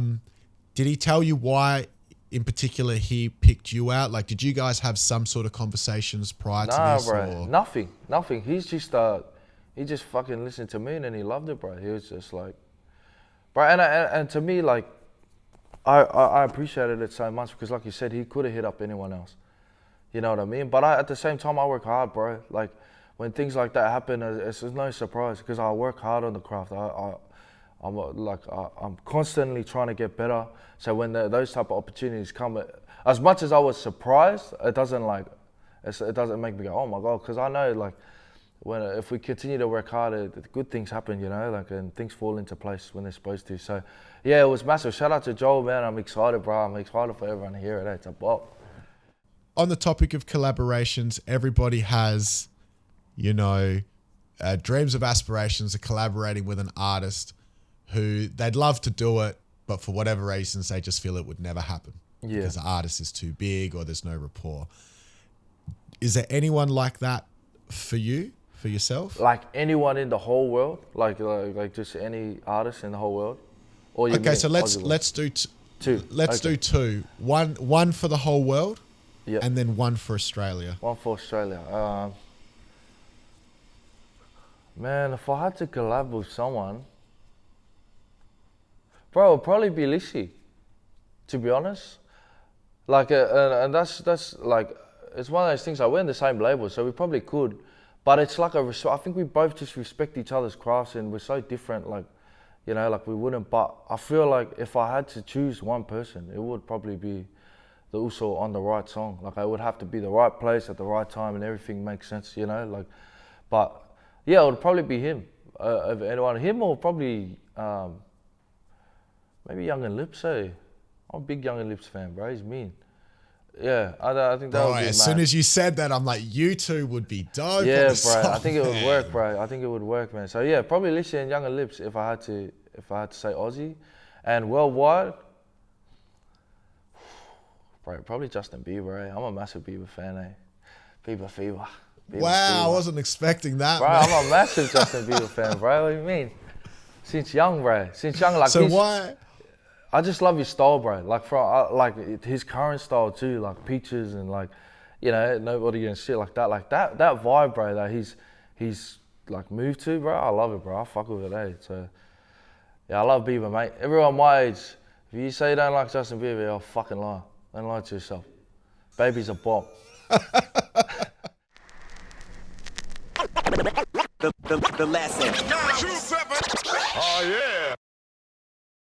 Did he tell you why in particular he picked you out? Like, did you guys have some sort of conversations prior to this? Bro, or? nothing. He just fucking listened to me and then he loved it, bro. He was just like, bro, and to me, like, I appreciated it so much because, like you said, he could have hit up anyone else. You know what I mean? But at the same time, I work hard, bro. Like, when things like that happen, it's no surprise because I work hard on the craft. I'm constantly trying to get better. So when those type of opportunities come, as much as I was surprised, it doesn't make me go, oh my God, because I know, like, if we continue to work hard, good things happen, you know, like, and things fall into place when they're supposed to. So yeah, it was massive. Shout out to Joel, man. I'm excited, bro. I'm excited for everyone to hear it. It's a bop. On the topic of collaborations, everybody has, you know, dreams of aspirations of collaborating with an artist who they'd love to do it, but for whatever reasons, they just feel it would never happen because the artist is too big or there's no rapport. Is there anyone like that for you, for yourself? Like anyone in the whole world? Like just any artist in the whole world? Or okay, so let's do two. Let's do two. One for the whole world, and then one for Australia. One for Australia. Man, if I had to collab with someone, bro, it'll probably be Lissy, to be honest. Like, and that's like, it's one of those things, like, we're in the same label, so we probably could, but it's like I think we both just respect each other's crafts and we're so different, like, you know, like we wouldn't, but I feel like if I had to choose one person, it would probably be the Uso on the right song. Like, I would have to be the right place at the right time and everything makes sense, you know, like, but yeah, it would probably be him, of anyone, him or probably, maybe Young and Lips, eh? I'm a big Young and Lips fan, bro. He's mean. Yeah, I think that would be as soon as you said that, I'm like, you two would be dope. Yeah, bro. Song, I think it would work, bro. I think it would work, man. So yeah, probably Lissy and Young and Lips if I had to say Aussie. And worldwide, bro, probably Justin Bieber, eh? I'm a massive Bieber fan, eh? Bieber fever. Bieber wow, fever. I wasn't expecting that, bro, man. I'm a massive Justin Bieber fan, bro. What do you mean? Since young, bro. Since young, like. So why? I just love his style, bro. Like, like his current style too, like Peaches and, like, you know, Nobody and shit like that. Like that vibe, bro, that he's like moved to, bro. I love it, bro. I fuck with it, eh? So yeah, I love Bieber, mate. Everyone my age, if you say you don't like Justin Bieber, you're a fucking liar. Don't lie to yourself. Baby's a bop. The lesson. 927. Oh yeah.